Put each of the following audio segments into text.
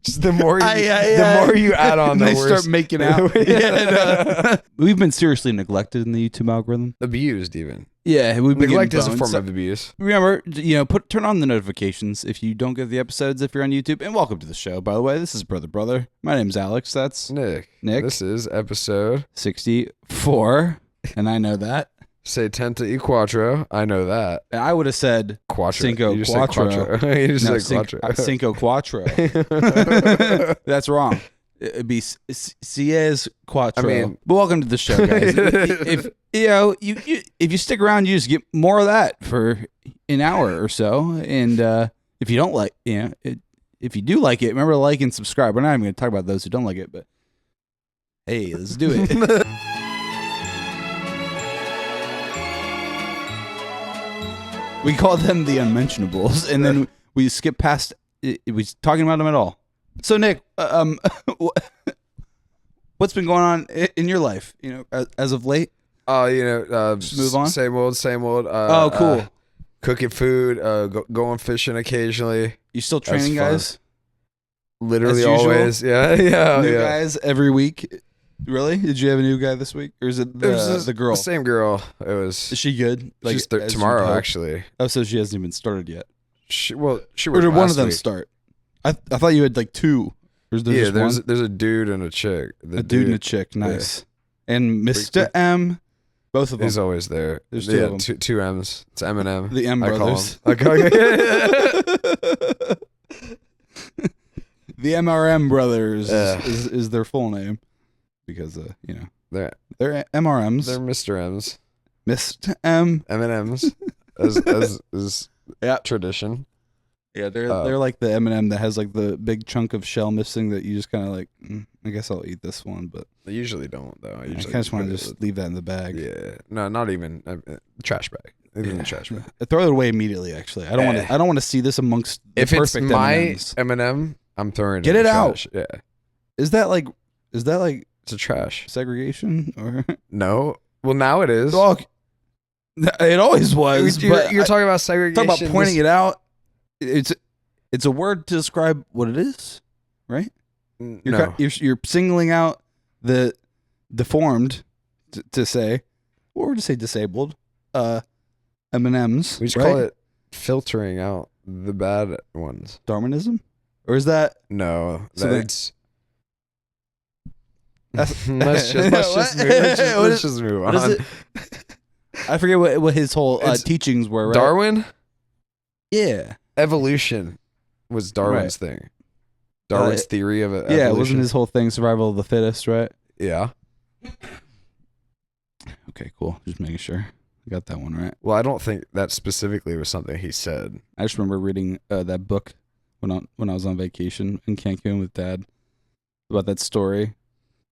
Just the more you add on, the they worse. start making out. We've been seriously neglected in the YouTube algorithm. Abused even. Yeah, we've been Neglect is a boned. form of abuse. Remember, turn on the notifications if you don't get the episodes if you're on YouTube. And welcome to the show, by the way. This is Brother. My name's Alex. That's Nick. This is episode 64, and I know that. Say Cinco Quatro. I know that. I would have said Quattro. Cinco You just Quatro. said Quattro. You just No, said Quattro. Cinco Quatro. That's wrong. It'd be Ciez Quattro. I mean, but welcome to the show, guys. If you stick around, you just get more of that for an hour or so. And if you don't like, if you do like it, remember to like and subscribe. We're not even going to talk about those who don't like it, but hey, let's do it. We call them the unmentionables, and then we skip past we talking about them at all. So Nick, what's been going on in your life? As of late. Just move on. Same old. Cool. Cooking food. Going fishing occasionally. You still training guys? Literally As usual? always. Yeah. New guys every week. Really? Did you have a new guy this week, or is it the girl? The same girl. It was. Is she good? Like She's tomorrow, actually. Oh, so she hasn't even started yet. She was. Or did one last of them week. start? I thought you had like two. There's one? There's a dude and a chick. A dude and a chick. Nice. Yeah. And Mr. M, both of them. He's always there. There's two of them. Two M's. It's Eminem. The M brothers. The MRM brothers is their full name. Because they're MRMs. They're Mr. M's. Mr. M. M&M's as tradition. Yeah, they're like the M&M that has like the big chunk of shell missing that you just kind of like. I guess I'll eat this one, but I usually don't though. I just want to just leave that in the bag. Yeah, no, not even trash bag. Even the trash bag. I throw it away immediately. Actually, I don't want to see this amongst the if perfect it's my M&Ms. M&M, I'm throwing Get it in it the out. trash. Yeah, is that like it's a trash segregation or no? Well, now it is. Dog. It always was. You're but talking about segregation. Talk about pointing it out. It's a word to describe what it is, right? You're singling out the deformed to say, or to say disabled, M&Ms. We just call it filtering out the bad ones. Darwinism, or is that no? Let's just move on. I forget what his whole teachings were. Right? Darwin. Yeah. Evolution was Darwin's thing. Darwin's theory of evolution. Yeah, it wasn't his whole thing, survival of the fittest, right? Yeah. Okay, cool. Just making sure I got that one right. Well, I don't think that specifically was something he said. I just remember reading that book when I was on vacation in Cancun with Dad about that story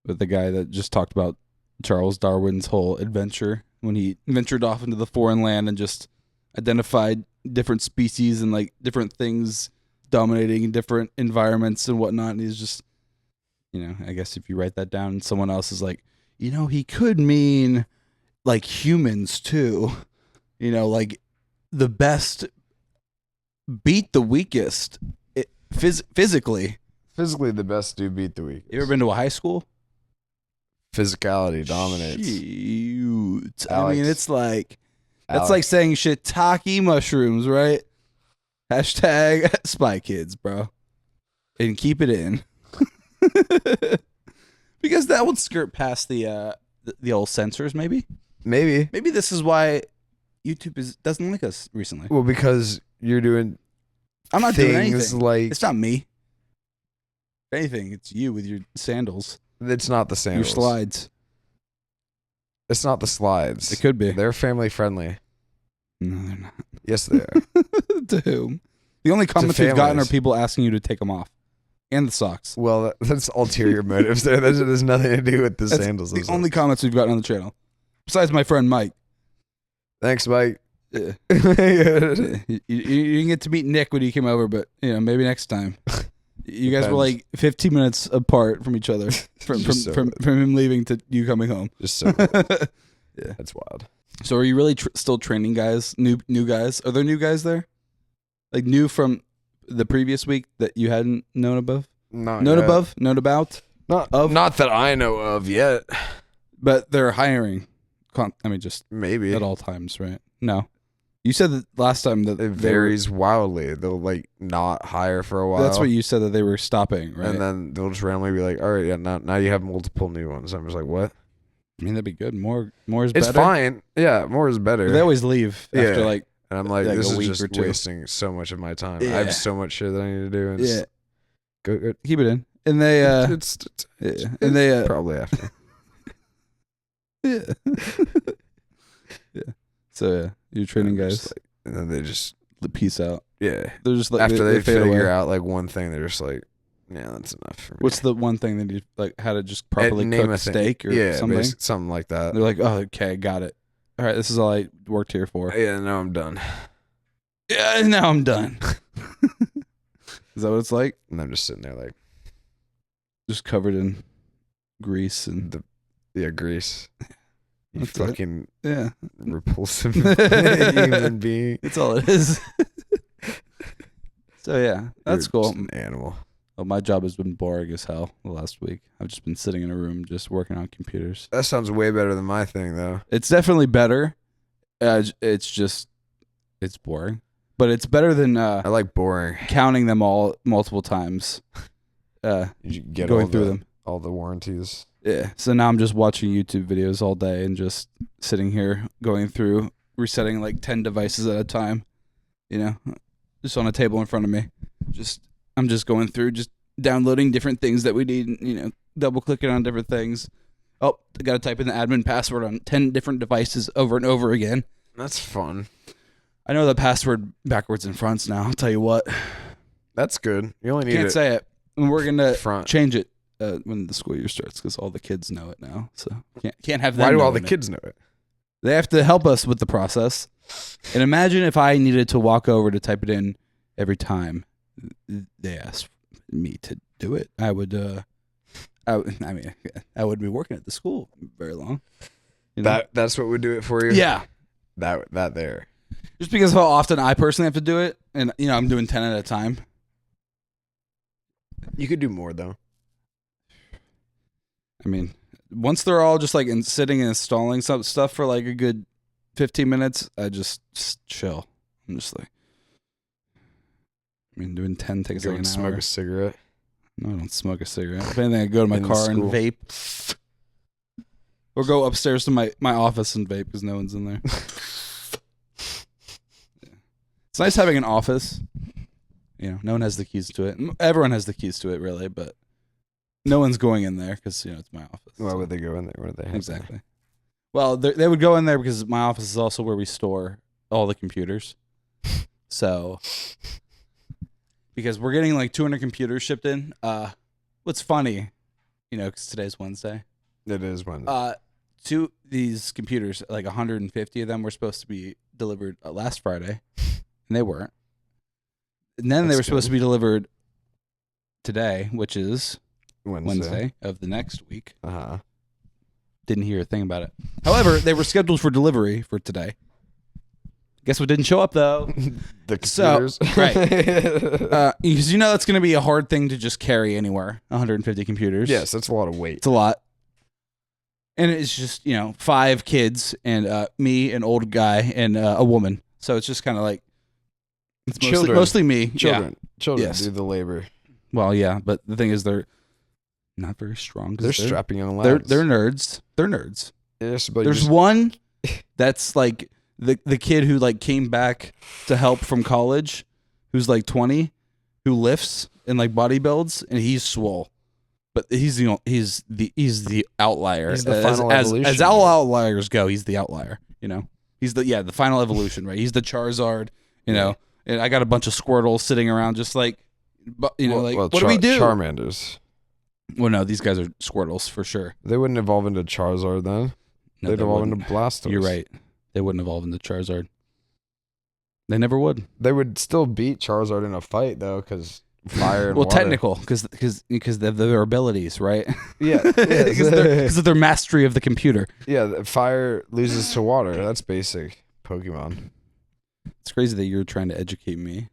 with the guy that just talked about Charles Darwin's whole adventure when he ventured off into the foreign land and just identified different species and like different things dominating different environments and whatnot. And he's just, I guess if you write that down and someone else is like, he could mean like humans too, like the best beat the weakest physically. Physically, the best do beat the weakest. You ever been to a high school? Physicality dominates. Shoot. Alex. I mean, it's like, that's like saying shiitake mushrooms, right? Hashtag Spy Kids, bro. And keep it in. Because that would skirt past the old censors, maybe? Maybe. Maybe this is why YouTube doesn't like us recently. Well, because you're doing I'm not doing anything. Like, it's not me. If anything, it's you with your sandals. It's not the sandals. Your slides. It's not the slides. It could be. They're family friendly. No, they're not. Yes, they are. To whom? The only comments we've gotten are people asking you to take them off. And the socks. Well, that's ulterior motives there. There's nothing to do with the sandals. The only comments we've gotten on the channel. Besides my friend Mike. Thanks, Mike. You didn't get to meet Nick when he came over, but maybe next time. You guys were like 15 minutes apart from each other from him leaving to you coming home. Just so yeah, that's wild. So are you really still training guys, new guys? Are there new guys there? Like new from the previous week that you hadn't known above? Not Note yet. above, note about, Not that I know of yet. but they're hiring. Just Maybe at all times, right? No, you said that last time that it varies wildly. They'll like not hire for a while. That's what you said, that they were stopping, right? And then they'll just randomly be like, "All right, yeah, now you have multiple new ones." I'm just like, "What?" I mean, that'd be good. More is It's better. fine. Yeah, more is better. But they always leave after like. And I'm like, like this a is week just or two. wasting so much of my time. Yeah. I have so much shit that I need to do. And Yeah, go. keep it in, and they and they probably after. yeah. Yeah. So yeah, you're training guys. Like, and then they just Peace out. yeah. They're just like After they fade figure away. out like one thing, they're just like, yeah, that's enough for me. What's the one thing that you like? How to just properly Name cook a thing. steak or something? Something like that. They're like, oh, okay, got it. All right, this is all I worked here for. Yeah, now I'm done. Yeah, now I'm done. Is that what it's like? And I'm just sitting there like Just covered in grease and grease. You That's it. fucking yeah. repulsive human being. That's all it is. So yeah, that's You're cool. just an animal. Well, my job has been boring as hell the last week. I've just been sitting in a room just working on computers. That sounds way better than my thing, though. It's definitely better. It's boring, but it's better than I like boring. counting them all multiple times. You get Going through them. all the warranties. Yeah. So now I'm just watching YouTube videos all day and just sitting here going through resetting like 10 devices at a time. You know, just on a table in front of me. I'm just going through, just downloading different things that we need, you know, double clicking on different things. Oh, I got to type in the admin password on 10 different devices over and over again. That's fun. I know the password backwards and fronts now. I'll tell you what. That's good. You only need Can't it say it. And we're going to front. change it when the school year starts because all the kids know it now. So can't have them. Why do all the knowing it. kids know it? They have to help us with the process. And imagine if I needed to walk over to type it in every time they asked me to do it. I wouldn't be working at the school very long. You know? That's what would do it for you? Yeah. That there. Just because of how often I personally have to do it, and you know, I'm doing 10 at a time. You could do more though. I mean, once they're all just like sitting and installing some stuff for like a good 15 minutes, I just chill. I'm just like, I mean, doing 10 takes Go like an and smoke hour. a cigarette. No, I don't smoke a cigarette. If anything, I go to my In the car and school. vape. Or go upstairs to my office and vape because no one's in there. Yeah. It's nice having an office. You know, no one has the keys to it. Everyone has the keys to it, really, but no one's going in there because, you know, it's my office. Why would they go in there? What do they have? Exactly. Well, they would go in there because my office is also where we store all the computers. So, because we're getting like 200 computers shipped in. What's funny, you know, because today's Wednesday. It is one. To these computers, like 150 of them were supposed to be delivered last Friday, and they weren't. And then they were supposed to be delivered today, which is Wednesday of the next week. Uh-huh. Didn't hear a thing about it. However, they were scheduled for delivery for today. Guess what didn't show up though? The computers. Right. Because you know that's going to be a hard thing to just carry anywhere. 150 computers. Yes, that's a lot of weight. It's a lot. And it's just, you know, 5 kids and me, an old guy, and a woman. So it's just kind of like it's mostly me. Children Yes. do the labor. Well, yeah, but the thing is they're not very strong. They're strapping young They're lads. nerds. They're nerds. Yes, but There's one that's like the kid who like came back to help from college, who's like 20, who lifts and like body builds, and he's swole. But he's the outlier. He's the final evolution. As all outliers go, he's the outlier. You know, he's the final evolution, right? He's the Charizard. You know, and I got a bunch of Squirtles sitting around, just like, you know, what do we do? Charmanders. Well, no, these guys are Squirtles for sure. They wouldn't evolve into Charizard then. No, They'd they evolve wouldn't. into Blastoise. You're right. They wouldn't evolve into Charizard. They never would. They would still beat Charizard in a fight though, because fire and Well, water. technical, because of their abilities, right? Yeah. Because of their mastery of the computer. Yeah, fire loses to water. That's basic Pokemon. It's crazy that you're trying to educate me.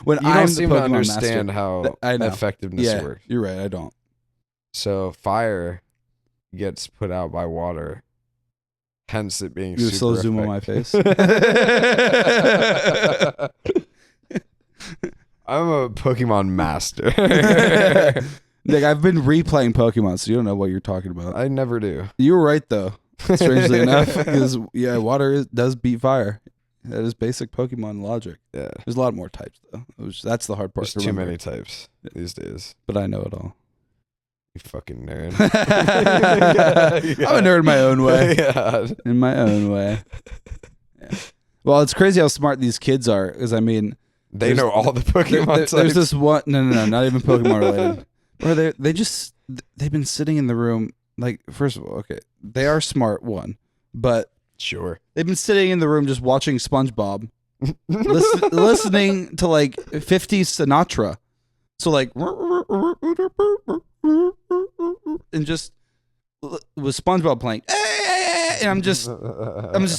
When I'm don't the seem to Pokemon understand master. how I know. effectiveness works. You're right. I don't. So fire gets put out by water, hence it being You super slow zoom on my face. I'm a Pokemon master. Like, I've been replaying Pokemon, so you don't know what you're talking about. I never do. You were right though, strangely enough, because water does beat fire. That is basic Pokemon logic. Yeah, There's a lot more types though. That's the hard part. there's too many types these days. But I know it all. You fucking nerd. I'm a nerd in my own way. God. In my own way. Yeah. Well, it's crazy how smart these kids are. Because I mean, They know all the Pokemon types. there's this one. No, not even Pokemon related. Where they've been sitting in the room. Like, first of all, okay, they are smart. One, but Sure. they've been sitting in the room just watching SpongeBob, listening to like 50s Sinatra. So like, and just with SpongeBob playing, and I'm just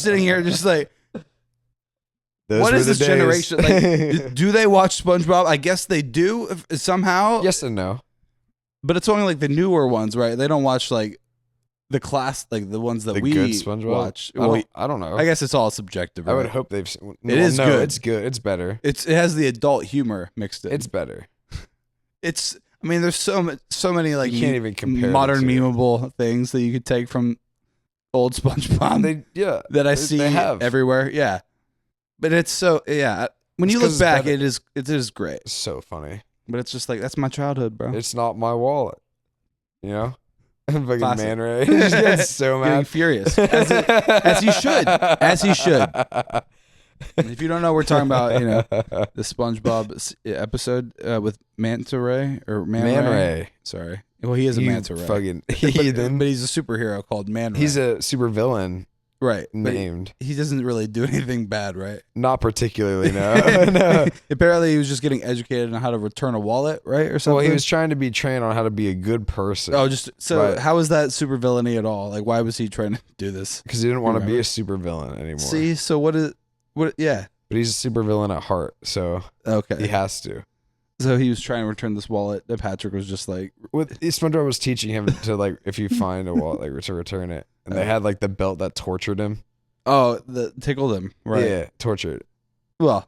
sitting here just like, what is this generation? Like, do they watch SpongeBob? I guess they do somehow. Yes and no. But it's only like the newer ones, right? They don't watch like the class, like the ones that The we good SpongeBob? watch. I don't know. I guess it's all subjective. I would right? hope they've seen. It is good. It's good. It's better. It has the adult humor mixed in. It's better. I mean, there's so many like You can't even compare modern the two. memeable things that you could take from old SpongeBob that I see they have. everywhere. Yeah, but it's so When It's you 'cause look it's back, better. it is great. It's so funny. But it's just like that's my childhood, bro. It's not my wallet. You know? Fucking Classic. Man Ray. He just gets so Getting mad. furious, as he should. As he should. And if you don't know, we're talking about the SpongeBob episode with Manta Ray or Man Ray. Sorry, well he is a You Manta Ray, fucking but heathen. he's a superhero called Man Ray. He's a super villain right, but named. he doesn't really do anything bad, right? Not particularly, no. No. Apparently, he was just getting educated on how to return a wallet, right, or something. Well, he was trying to be trained on how to be a good person. Oh, just so Right. how is that super villainy at all? Like, why was he trying to do this? Because he didn't want to be Remember? a super villain anymore. See, so what? Yeah, But he's a super villain at heart, so okay. he has to. So he was trying to return this wallet, and Patrick was just like, SpongeBob was teaching him to, like, if you find a wallet, like, to return it. And they had, like, the belt that tortured him. "Oh, the tickled him, right?" Yeah, tortured. Well,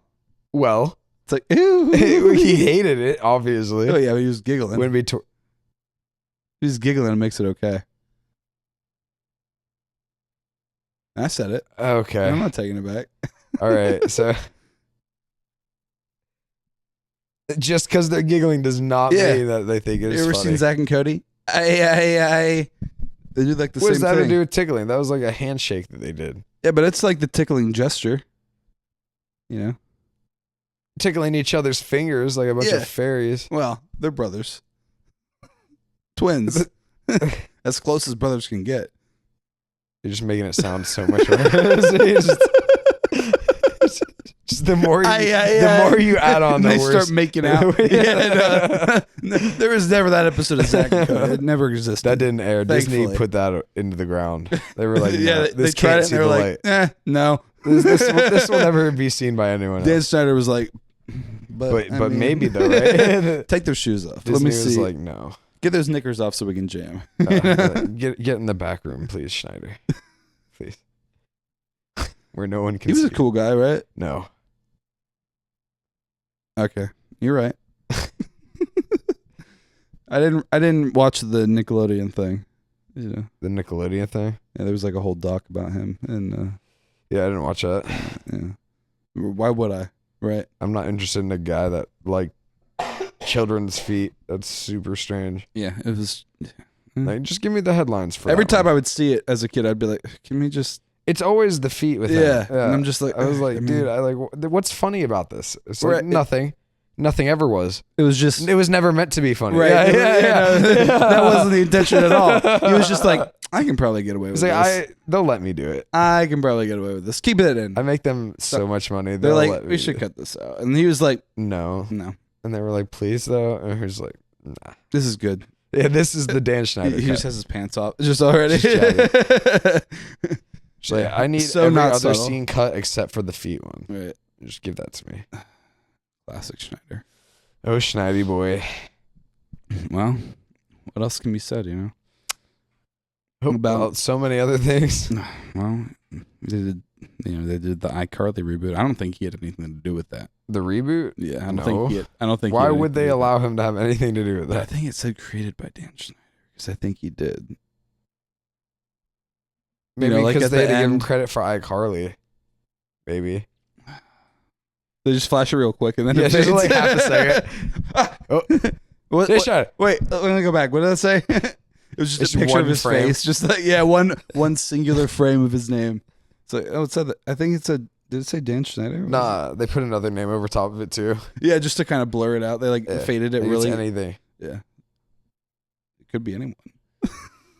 Well, it's like, ew. he hated it, obviously. Oh yeah, he was giggling. Wouldn't be He's giggling and makes it okay. I said it. okay. I'm not taking it back. All right, so just because they're giggling does not Yeah. mean that they think it's You ever funny. seen Zack and Cody? I. They do like the What same does that thing. to do with tickling? That was like a handshake that they did. Yeah, but it's like the tickling gesture. You know? Tickling each other's fingers like a bunch Yeah. of fairies. Well, they're brothers. Twins. As close as brothers can get. You're just making it sound so much worse. Just the more you add on, the they worse. start making out. There was never that episode of Zack and Cody. It never existed. That didn't air. Disney Thankfully. put that into the ground. They were like, no, yeah, they this tried can't it see and they the were light. like, no. This will never be seen by anyone Dan else. Snyder was like, but I mean, maybe though, right? take their shoes off. Disney Let me was see. like, no. Get those knickers off so we can jam. Get in the back room, please, Schneider. Please. Where no one can He was see. a cool guy, right? No. Okay, you're right. I didn't watch the Nickelodeon thing. You know, The Nickelodeon thing? yeah, there was like a whole doc about him, and Yeah, I didn't watch that. yeah. Why would I? Right? I'm not interested in a guy that like children's feet. That's super strange. Yeah, it was. Like, just give me the headlines for Every that time one. I would see it as a kid, I'd be like, "Can we just?" It's always the feet with Yeah, him. and I'm just like, I was like, I mean- dude, I like. What's funny about this? It's like Right. nothing. Nothing ever was. It was just It was never meant to be funny. right. Yeah. That wasn't the intention at all. He was just like, I can probably get away with It's like this. they'll let me do it. I can probably get away with this. Keep it in. I make them so much money. They're They'll like, let me we do should it. cut this out. And he was like, No, no, and they were like, please though, and he was like, nah. this is good. Yeah, this is the Dan Schneider. He cut. just has his pants off just already. Just So yeah, I need So every not other subtle. scene cut except for the feet one. Right. Just give that to me. Classic Schneider. Oh, Schneidy boy. Well, what else can be said, you know? About so many other things. Well, they did the iCarly reboot. I don't think he had anything to do with that. The reboot? Yeah, I don't No. think he had, I don't think. Why would they allow him to have anything to do with I that? think it said created by Dan Schneider because I think he did. Maybe like because at they had the to give him end- credit for iCarly. Maybe. They just flash it real quick and then Yeah, it just fades. like half a second. Oh. What, Fish shot. wait, let me go back. What did I say? It was just It's a picture one of his frame. face, just like one singular frame of his name. So it said that. I think it said. Did it say Dan Schneider? What was Nah, they put another name over top of it too. it? Yeah, just to kind of blur it out. They like Yeah, faded it Like, really. it's anything. Yeah, it could be anyone.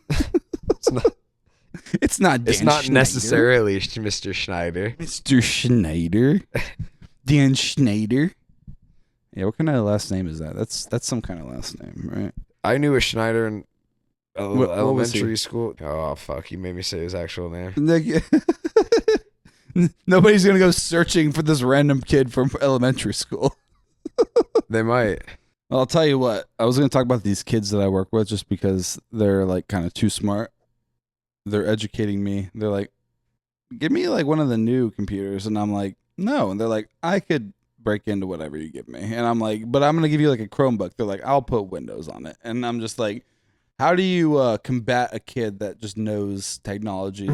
It's not. It's not. Dan It's not Schneider. necessarily Mr. Schneider. Mr. Schneider. Dan Schneider. Yeah, what kind of last name is that? That's some kind of last name, right? I knew a Schneider in What was he? elementary school. Oh fuck! You made me say his actual name. Nobody's gonna go searching for this random kid from elementary school. They might. Well, I'll tell you what. I was gonna talk about these kids that I work with just because they're like kind of too smart. They're educating me. They're like, "Give me like one of the new computers," and I'm like, "No." And they're like, "I could break into whatever you give me," and I'm like, "But I'm gonna give you like a Chromebook." They're like, "I'll put Windows on it," and I'm just like, "How do you combat a kid that just knows technology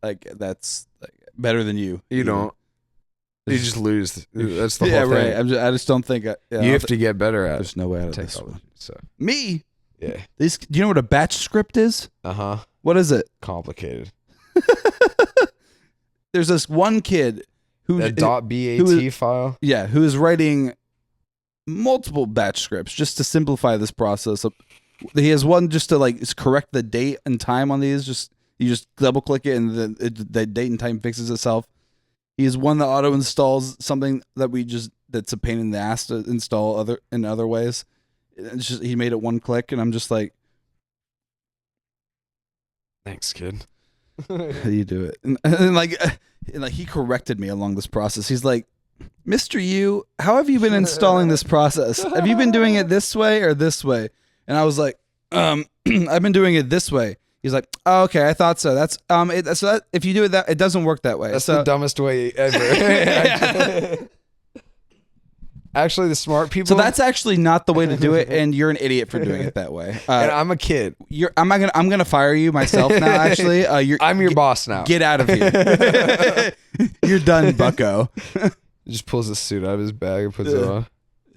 like that's like better than you?" You don't. You just lose. That's the yeah, whole right. thing. I just don't think You have to get better at There's no way out of this technology. one. So Me? yeah. Do you know what a batch script is? Uh-huh. What is it? Complicated. There's this one kid who That .bat who- file. yeah, who is writing multiple batch scripts just to simplify this process. He has one just to like correct the date and time on these. Just you just double click it and the date and time fixes itself. He has one that auto installs something that's a pain in the ass to install in other ways. It's just he made it one click, and I'm just like, Thanks, kid. how do you do it? And like he corrected me along this process. He's like, Mr. Yu, how have you been installing this process? Have you been doing it this way or this way? And I was like, I've been doing it this way. He's like, oh, okay, I thought so. That's if you do it it doesn't work that way. That's so the dumbest way ever. Actually, the smart people. so that's actually not the way to do it, and you're an idiot for doing it that way. and I'm a kid. I'm gonna fire you myself now. Actually, I'm your boss now. Get out of here. You're done, Bucko. He just pulls his suit out of his bag and puts it on.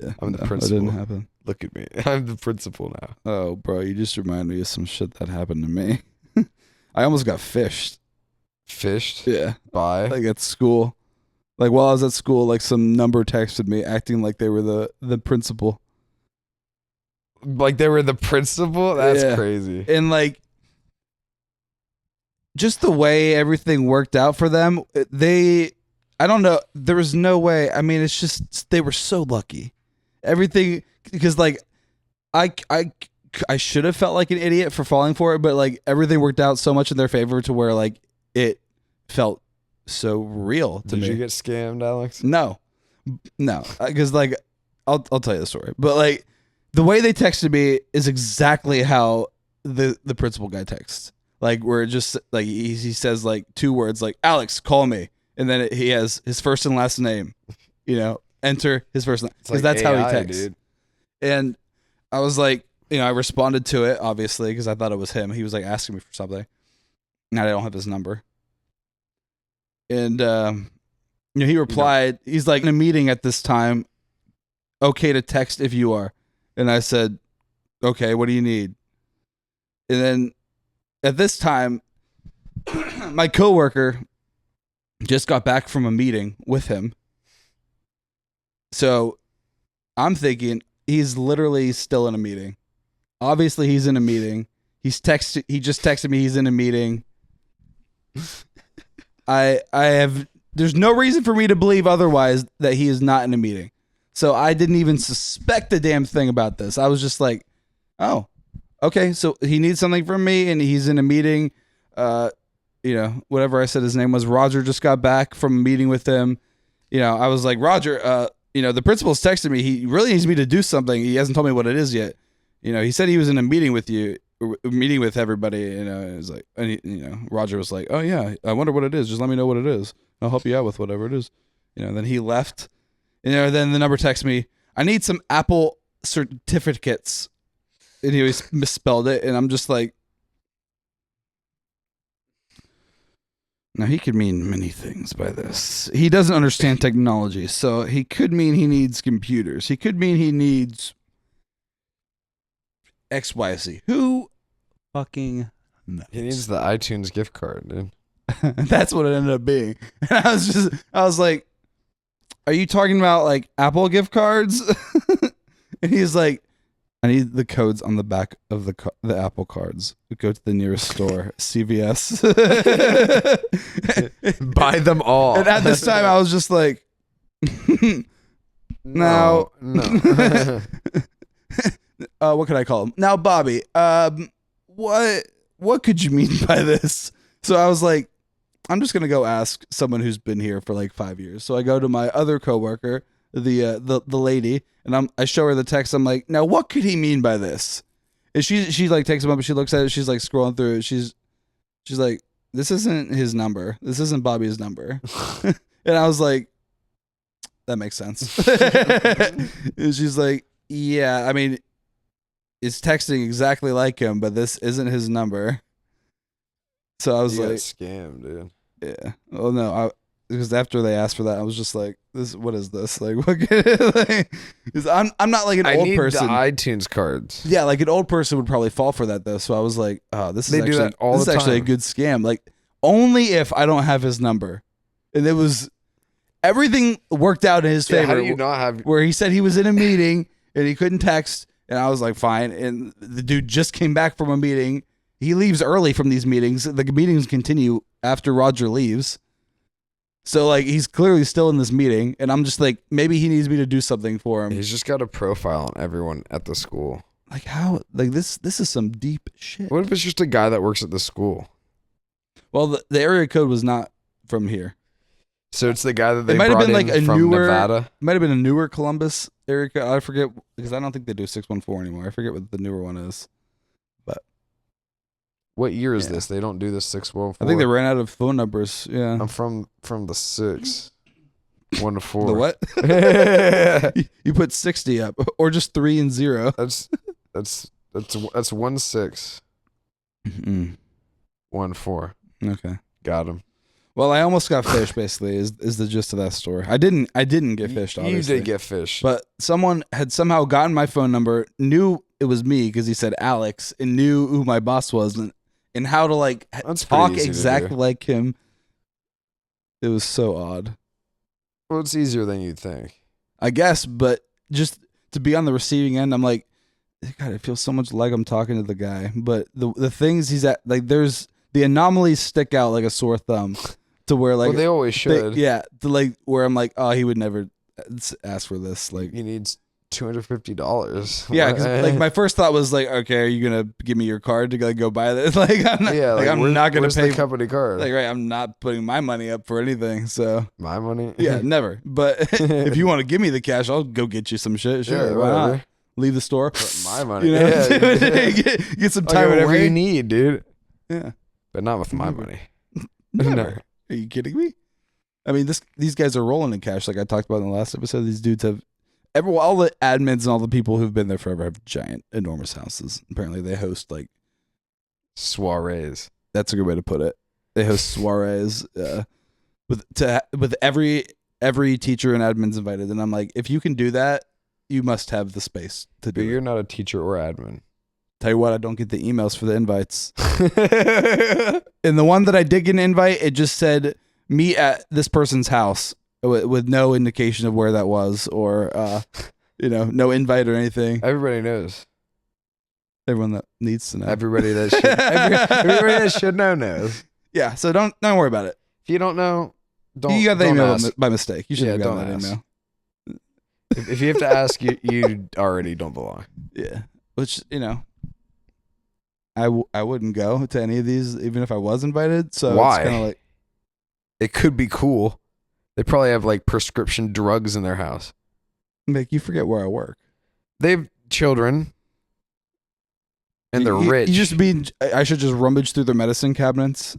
Yeah, I'm the no, principal. That didn't happen. Look at me. I'm the principal now. Oh, bro, you just reminded me of some shit that happened to me. I almost got fished. Fished Yeah, by. like at school. Like while I was at school, like some number texted me acting like they were the principal. Like they were the principal? That's Yeah. crazy. And like just the way everything worked out for them, I don't know, there was no way. I mean, it's just they were so lucky. Everything, because like I should have felt like an idiot for falling for it, but like everything worked out so much in their favor to where like it felt so real to Did me. you get scammed, Alex? No, because like I'll tell you the story, but like the way they texted me is exactly how the principal guy texts. Like where it just like he says like 2 words like Alex, call me, and then he has his first and last name. You know, enter his first name because that's how he texts. Dude. And I was like, I responded to it obviously because I thought it was him. He was like asking me for something, and I don't have his number. And he replied, he's like, in a meeting at this time, okay to text if you are. And I said, okay, what do you need? And then at this time, my coworker just got back from a meeting with him. So I'm thinking he's literally still in a meeting. Obviously he's in a meeting. He just texted me he's in a meeting. There's no reason for me to believe otherwise that he is not in a meeting. So I didn't even suspect a damn thing about this. I was just like, oh, okay. So he needs something from me and he's in a meeting. whatever I said his name was, Roger just got back from a meeting with him. I was like, Roger, the principal's texted me. He really needs me to do something. He hasn't told me what it is yet. He said he was in a meeting with you, meeting with everybody. It was like, and Roger was like, oh yeah, I wonder what it is. Just let me know what it is. I'll help you out with whatever it is. Then he left. Then the number texts me, I need some Apple certificates. And he always misspelled it. And I'm just like, now he could mean many things by this. He doesn't understand technology. So he could mean he needs computers. He could mean he needs XYZ. Who fucking knows? He needs the iTunes gift card, dude. That's what it ended up being. And I was like, are you talking about like Apple gift cards? And he's like, I need the codes on the back of the Apple cards. Go to the nearest store, CVS. Buy them all. And at this time, I was just like, no. What could I call him? Now, Bobby, what could you mean by this? So I was like, I'm just gonna go ask someone who's been here for like 5 years. So I go to my other coworker, the lady, and I show her the text. I'm like, now what could he mean by this? And she like takes him up and she looks at it. She's like scrolling through it. She's like, this isn't his number. This isn't Bobby's number. And I was like, that makes sense. And she's like, yeah, I mean, it's texting exactly like him, but this isn't his number. So I was like, scammed, dude. Yeah. Oh no, because after they asked for that, I was just like, what is this? Like, what? Because I'm not like an old person. I need the iTunes cards. Yeah, like an old person would probably fall for that though. So I was like, oh, this is actually a good scam. Like, only if I don't have his number. And it was, everything worked out in his favor. How do you not have? Where he said he was in a meeting and he couldn't text, and I was like, fine. And the dude just came back from a meeting. He leaves early from these meetings. The meetings continue after Roger leaves. So, like, he's clearly still in this meeting, and I'm just like, maybe he needs me to do something for him. He's just got a profile on everyone at the school. Like, how? Like, this is some deep shit. What if it's just a guy that works at the school? Well, the area code was not from here. So it's the guy that they might have brought been like in a from newer, Nevada? It might have been a newer Columbus area code. I forget, because I don't think they do 614 anymore. I forget what the newer one is. But what year is this? They don't do this 614. I think they ran out of phone numbers. Yeah. I'm from the 6. 1 to 4. The what? You put 60 up, or just 3 and 0. That's 1 6. 1 4. Okay. Got him. Well, I almost got fished. Basically, is the gist of that story. I didn't get fished. Obviously, You did get fished, but someone had somehow gotten my phone number, knew it was me because he said Alex, and knew who my boss was, and how to like talk exactly like him. It was so odd. Well, it's easier than you'd think, I guess, but just to be on the receiving end, I'm like, God, it feels so much like I'm talking to the guy. But the things he's at, like, there's the anomalies stick out like a sore thumb. To where like, well, they always should. To like where I'm like, oh, he would never ask for this. Like, he needs $250. Yeah, 'cause, like, my first thought was like, okay, are you gonna give me your card to like go buy this? Like, I'm not gonna pay the company card. Like, right, I'm not putting my money up for anything. So my money, yeah, never. But if you want to give me the cash, I'll go get you some shit. Sure, yeah, why not? Leave the store. But my money, You know? yeah. get some time. Whatever you need, dude. Yeah, but not with my money. Never. No. Are you kidding me? I mean, these guys are rolling in cash, like I talked about in the last episode. These dudes have all the admins and all the people who've been there forever have giant, enormous houses. Apparently, they host like soirees. That's a good way to put it. They host soirees with every teacher and admin's invited. And I'm like, if you can do that, you must have the space to do. But you're not a teacher or admin. Tell you what, I don't get the emails for the invites. And the one that I did get an invite, it just said meet at this person's house with no indication of where that was, or no invite or anything. Everybody knows. Everyone that needs to know. Everybody that should. Everybody that should know knows. Yeah. So don't worry about it. If you don't know, don't. You got the don't email ask. by mistake. You should have gotten that ask. email. If you have to ask, you already don't belong. Yeah. Which I wouldn't go to any of these even if I was invited. So Why? It's kind of like, It could be cool. They probably have like prescription drugs in their house. make you forget where I work. They have children. And they're rich. You just mean I should just rummage through their medicine cabinets?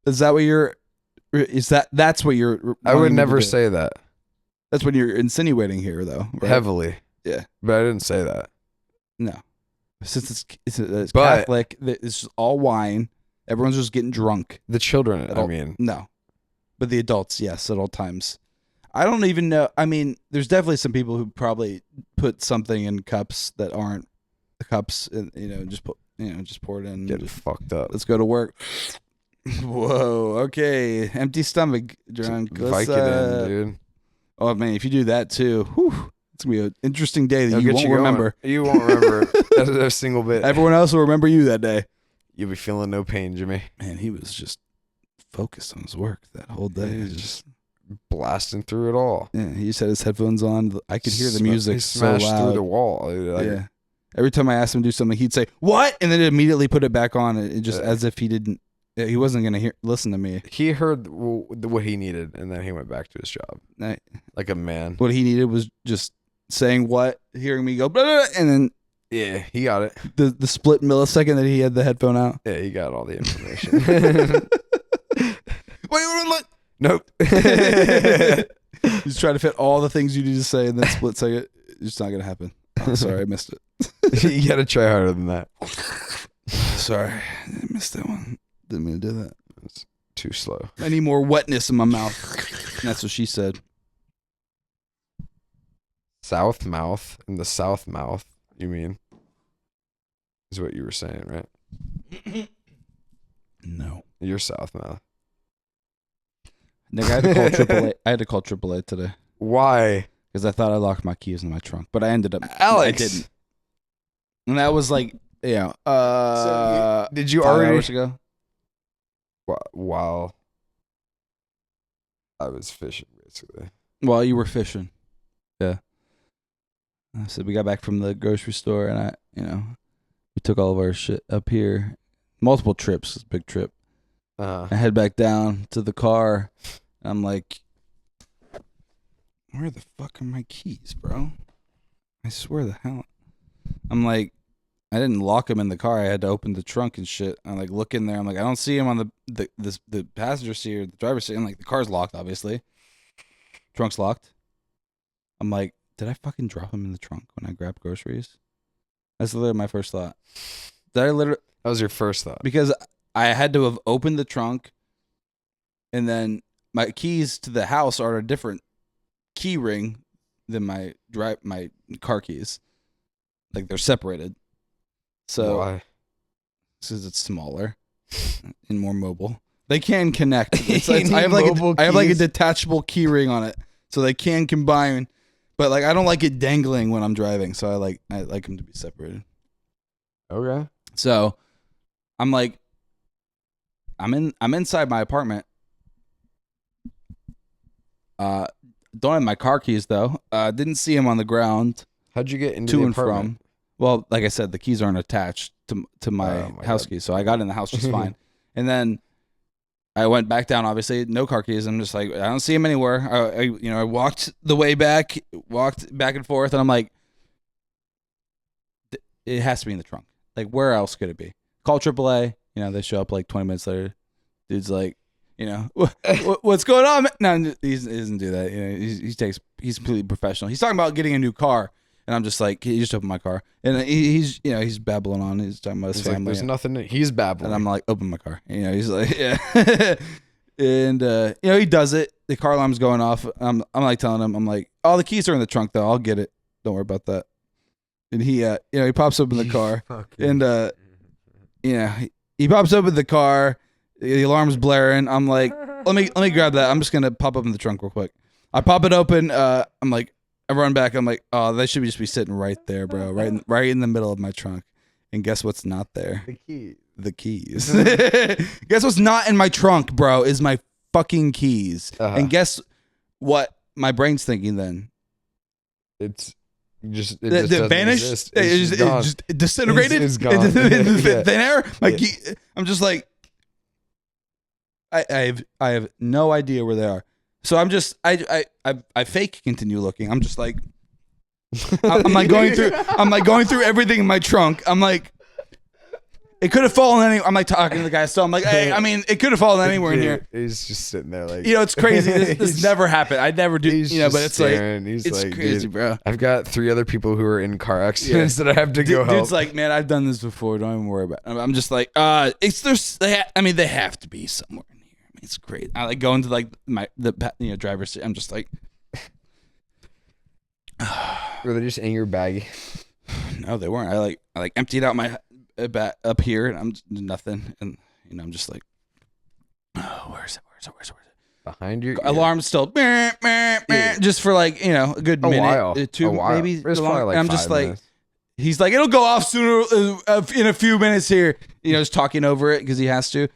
Is that what you're? That's what you're? I would never say that. That's what you're insinuating here, though. Right? Heavily. Yeah. But I didn't say that. No. Since it's Catholic, it's just all wine. Everyone's just getting drunk. The children, I mean. No. But the adults, yes, at all times. I don't even know. I mean, there's definitely some people who probably put something in cups that aren't the cups, and just pour it in. Get fucked up. Let's go to work. Whoa. Okay. Empty stomach, drunk. Vicodin, dude. Oh man, if you do that too, whew, it's gonna be an interesting day that you won't remember. You won't remember a single bit. Everyone else will remember you that day. You'll be feeling no pain, Jimmy. Man, he was just focused on his work that whole day. He was just blasting through it all. Yeah, he just had his headphones on. I could hear the music he so smashed loud. through the wall. Yeah. Every time I asked him to do something, he'd say, "What?" and then immediately put it back on. It just as if he didn't. He wasn't gonna listen to me. He heard what he needed, and then he went back to his job like a man. What he needed was just saying what, hearing me go, blah, blah, and then yeah, he got it. The split millisecond that he had the headphone out. Yeah, he got all the information. Wait. Nope. He's trying to fit all the things you need to say in that split second. It's not gonna happen. Oh, sorry, I missed it. You gotta try harder than that. Sorry, I missed that one. Didn't mean to do that. It's too slow. I need more wetness in my mouth. That's what she said. South mouth and the south mouth, you mean? Is what you were saying, right? No. Your south mouth. Nick, I had to call AAA. I had to call AAA today. Why? Because I thought I locked my keys in my trunk, but I ended up. Alex, I didn't. And that was like, so did you 5 already? hours ago? While I was fishing, basically. While you were fishing. Yeah. I said we got back from the grocery store, and we took all of our shit up here. Multiple trips, it's a big trip. I head back down to the car. And I'm like, where the fuck are my keys, bro? I swear the hell. I'm like, I didn't lock them in the car. I had to open the trunk and shit. I like look in there. I'm like, I don't see him on the passenger seat or the driver's seat. I'm like, the car's locked, obviously. Trunk's locked. I'm like, did I fucking drop him in the trunk when I grabbed groceries? That's literally my first thought. That was your first thought? Because I had to have opened the trunk, and then my keys to the house are a different key ring than my car keys. Like they're separated. So why? Because it's smaller and more mobile. They can connect. I have like a detachable key ring on it, so they can combine. But like I don't like it dangling when I'm driving, so I like them to be separated. Okay. So I'm like, I'm inside my apartment. Don't have my car keys though. Didn't see him on the ground. How'd you get into to the and apartment? from? Well, like I said, the keys aren't attached to my house keys, so I got in the house just fine. And then I went back down. Obviously, no car keys. I'm just like, I don't see him anywhere. I walked the way back, walked back and forth, and I'm like, it has to be in the trunk. Like, where else could it be? Call AAA. They show up like 20 minutes later. Dude's like, what's going on, man? No, he doesn't do that. He's completely professional. He's talking about getting a new car. And I'm just like, he just opened my car, and he's babbling on. He's talking about his family. Like, there's nothing. He's babbling, and I'm like, open my car. He's like, yeah, and he does it. The car alarm's going off. I'm like telling him, I'm like, oh, the keys are in the trunk though. I'll get it. Don't worry about that. And he pops open the car, and he pops open the car. The alarm's blaring. I'm like, let me grab that. I'm just gonna pop open the trunk real quick. I pop it open. I'm like. I run back. I'm like, oh, they should just be sitting right there, bro. Right in the middle of my trunk. And guess what's not there? The keys. Guess what's not in my trunk, bro, is my fucking keys. And guess what my brain's thinking then? It's Just it It just doesn't vanished. exist. It It's just gone. just disintegrated. It's gone. into Yeah. thin air. Like Yeah. I'm just like, I have no idea where they are. So I'm just I fake continue looking. I'm just like I'm like going through everything in my trunk. I'm like, it could have fallen any. I'm like talking to the guy still. I'm like, hey, I mean, it could have fallen anywhere in here. He's just sitting there like, It's crazy. This never happened. I never do. he's But just it's like staring. He's it's like, crazy, dude, bro. I've got 3 other people who are in car accidents that I have to go help. Dude's like, man, I've done this before. Don't even worry about it. I'm just like, they have to be somewhere in here. I mean, it's great. I like going to like the driver's seat. I'm just like, Were they just in your bag? no, they weren't. I like emptied out my up here, and I'm just, nothing, and I'm just like, oh, where's it? Behind you? Alarm's still just for like a good minute, while. 2 A while. maybe. It's probably like I'm 5 just like, minutes. he's like, it'll go off sooner in a few minutes here. Just talking over it because he has to.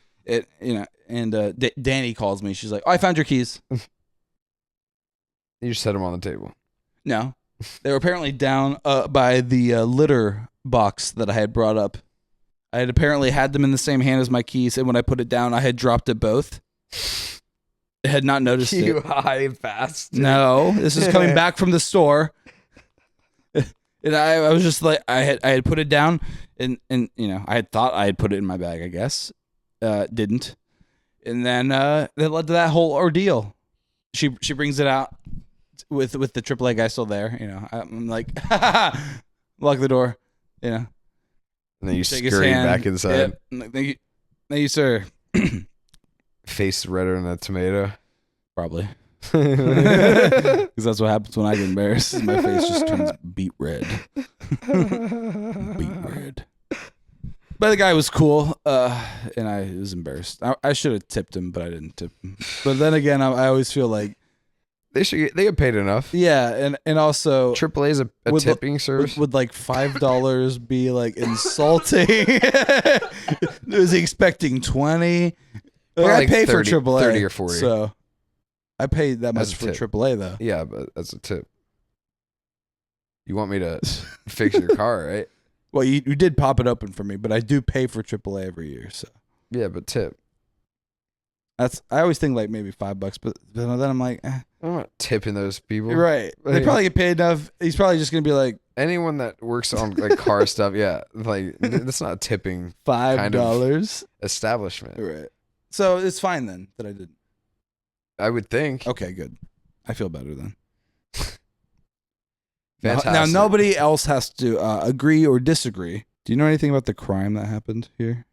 And Danny calls me. She's like, oh, I found your keys. You just set them on the table. No, they were apparently down by the litter box that I had brought up. I had apparently had them in the same hand as my keys, and when I put it down, I had dropped it both. I had not noticed You it. high fast. No, this is coming back from the store. And I was just like, I had put it down, and I had thought I had put it in my bag, I guess. Didn't. And then that led to that whole ordeal. She brings it out with the AAA guy still there. I'm like, lock the door. And then you Shake his scurry hand. back inside. Yep. I'm like, thank you, sir. Face redder than a tomato. Probably. Because that's what happens when I get embarrassed. Is my face just turns beet red. Beet red. But the guy was cool, and I was embarrassed. I should have tipped him, but I didn't tip him. But then again, I always feel like They get paid enough. yeah, and also AAA is a Would- tipping service. would like $5 be like insulting? Was he expecting 20? Probably I like pay 30 for AAA, 30 or 40. So I paid that As much a for tip. AAA though. Yeah, but that's a tip. You want me to fix your car, right? Well, you did pop it open for me, but I do pay for AAA every year, so Yeah, but tip. I always think like maybe $5, but then I'm like, I'm not tipping those people. you're right. They Like- probably get paid enough. He's probably just gonna be like Anyone that works on like car stuff, yeah, like that's not a tipping $5. establishment. Right. So it's fine then that I did. I would think. Okay, good. I feel better then. Fantastic. Now nobody else has to agree or disagree. Do you know anything about the crime that happened here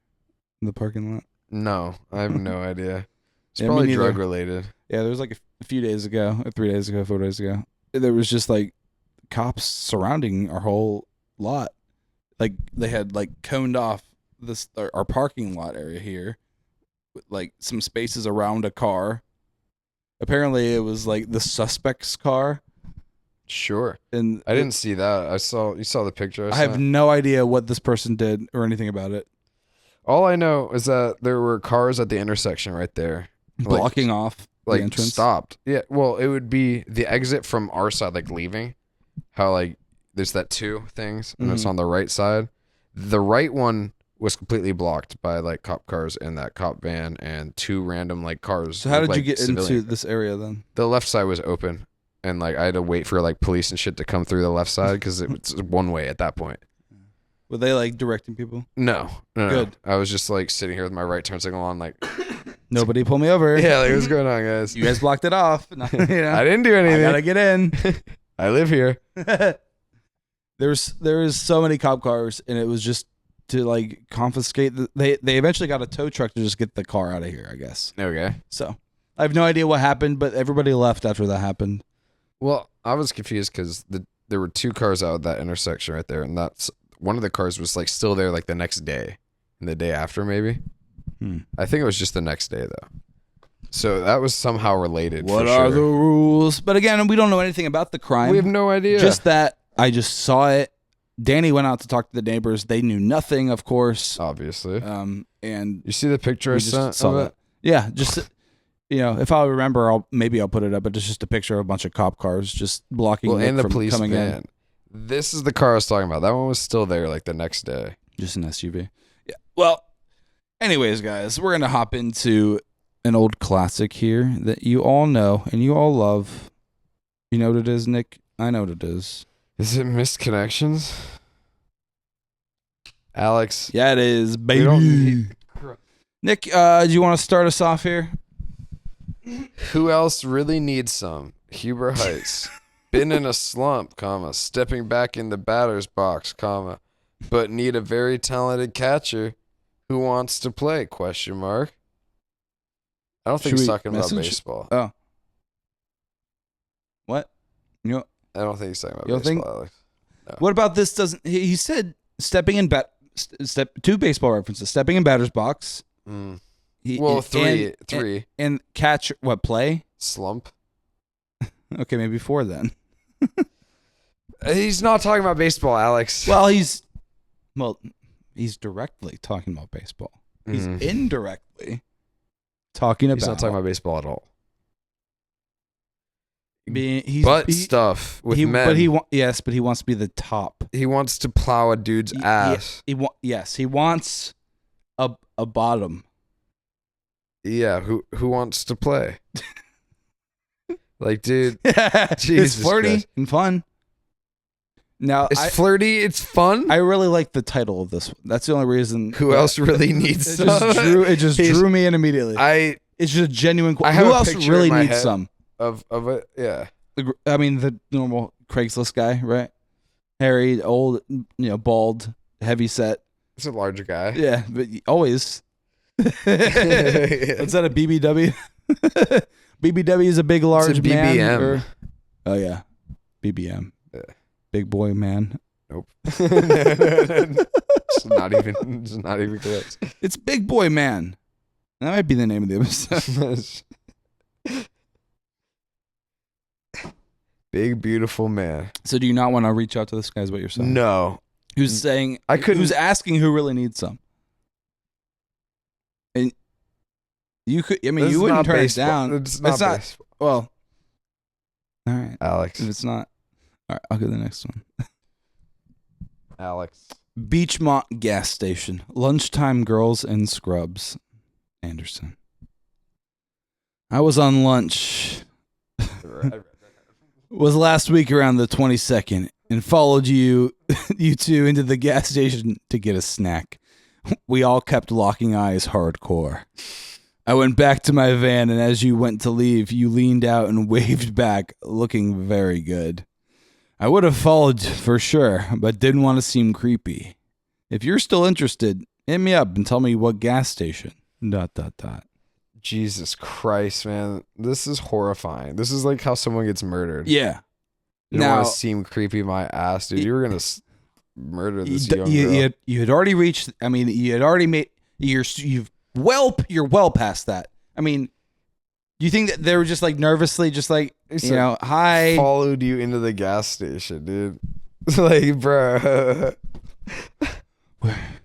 in the parking lot? No, I have no idea. It's Yeah, me probably neither. drug related. Yeah, there was like a few days ago, or 3 days ago, 4 days ago. There was just like cops surrounding our whole lot. Like they had like coned off our parking lot area here, with like some spaces around a car. Apparently, it was like the suspect's car, Sure. and I didn't see that. You saw the picture. I have sent? no idea what this person did or anything about it. All I know is that there were cars at the intersection right there. Like- Blocking off Like the entrance. stopped. Yeah. Well, it would be the exit from our side, like leaving. How like there's that 2 things, and it's Mhm. on the right side. The right one was completely blocked by like cop cars in that cop van and 2 random like cars. So how with, did you like, get civilian- into this area then? The left side was open, and like I had to wait for like police and shit to come through the left side because it was one way at that point. Were they like directing people? No. Good. I was just like sitting here with my right turn signal on, like, Nobody pull me over. yeah, like what's going on, guys? You guys blocked it off. I didn't do I anything. gotta get in. I live here. there was so many cop cars, and it was just to like confiscate. They eventually got a tow truck to just get the car out of here, I guess. Okay. So I have no idea what happened, but everybody left after that happened. Well, I was confused because there were 2 cars out at that intersection right there, and that's one of the cars was like still there like the next day, and the day after maybe. I think it was just the next day though. So that was somehow related. What for are sure. the rules? But again, we don't know anything about the crime. We have no idea. Just that I just saw it. Danny went out to talk to the neighbors. They knew nothing, of course. obviously. And You see the picture I we just sent saw of that. it? Yeah, just if I remember, maybe I'll put it up. But it's just a picture of a bunch of cop cars just blocking Well, Nick and the from police coming van. in. This is the car I was talking about. That one was still there like the next day. Just an SUV. Yeah. Well, anyways, guys, we're going to hop into an old classic here that you all know and you all love. You know what it is, Nick? I know what it is. Is it Missed Connections? Alex. Yeah, it is, baby. Nick, do you want to start us off here? Who else really needs some? Huber Heights. Been in a slump, comma, stepping back in the batter's box, comma, but need a very talented catcher who wants to play, question mark. I don't think he's talking about baseball. Oh. What? You know, I don't think he's talking about baseball, Alex. No. What about this? He said stepping in two baseball references, stepping in batter's box. Three. And catch, what, play? Slump. Okay, maybe 4 then. He's not talking about baseball, Alex. Well, he's directly talking about baseball. He's indirectly talking about. He's not talking about baseball at all. Stuff with men. But he wants to be the top. He wants to plow a dude's ass. He wants a bottom. Yeah, who wants to play? Like, dude, it's flirty Christ. And fun. Now, it's flirty. It's fun. I really like the title of this one. That's the only reason. Who else really needs some? It just drew me in immediately. It's just a genuine question. Who else really needs some? Of it, yeah. I mean, the normal Craigslist guy, right? Hairy, old, bald, heavy set. It's a larger guy. Yeah, but always. What's that, a BBW? BBW is a big, large it's a BBM. Man. Oh, yeah. BBM. Yeah. Big boy man. Nope. It's not even close. It's Big Boy Man. That might be the name of the episode. Big, beautiful man. So do you not want to reach out to this guy is what you're saying? No. Who's saying, who's asking who really needs some? And you could, I mean, you wouldn't turn it down. It's not baseball. Well, all right. Alex. If it's not, all right, I'll go to the next one. Alex. Beachmont gas station. Lunchtime girls in scrubs. Anderson. I was on lunch. Was last week around the 22nd and followed you two into the gas station to get a snack. We all kept locking eyes hardcore. I went back to my van, and as you went to leave, you leaned out and waved back, looking very good. I would have followed for sure, but didn't want to seem creepy. If you're still interested, hit me up and tell me what gas station. ... Jesus Christ, man. This is horrifying. This is like how someone gets murdered. Yeah. You don't want to seem creepy, my ass, dude. You were going to murder this young girl. You had already reached, I mean, you had already made, you're well past that. I mean, do you think that they were just like nervously, just like, hi. Followed you into the gas station, dude. Like, bro.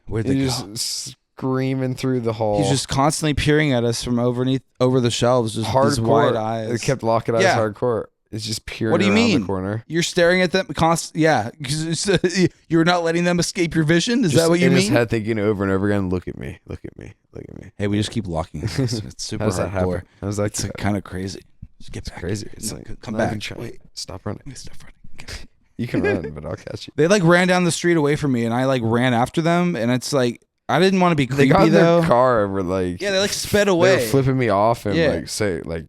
Where'd they go? Screaming through the hall. He's just constantly peering at us from over the shelves, just his wide eyes. They kept locking eyes hardcore. It's just peering what do you around mean? The corner. You're staring at them because you're not letting them escape your vision? Is just that what you mean? In his head thinking over and over again, look at me, look at me, look at me. Hey, we just keep locking eyes. It's super hardcore. How's that? It's kind of crazy. Just get back. Crazy. It's like, come back. Wait, stop running. Stop running. Okay. You can run, but I'll catch you. They like ran down the street away from me, and I like ran after them, and it's like, I didn't want to be creepy, they got in though. Their car over like they like sped away. They were flipping me off and like say like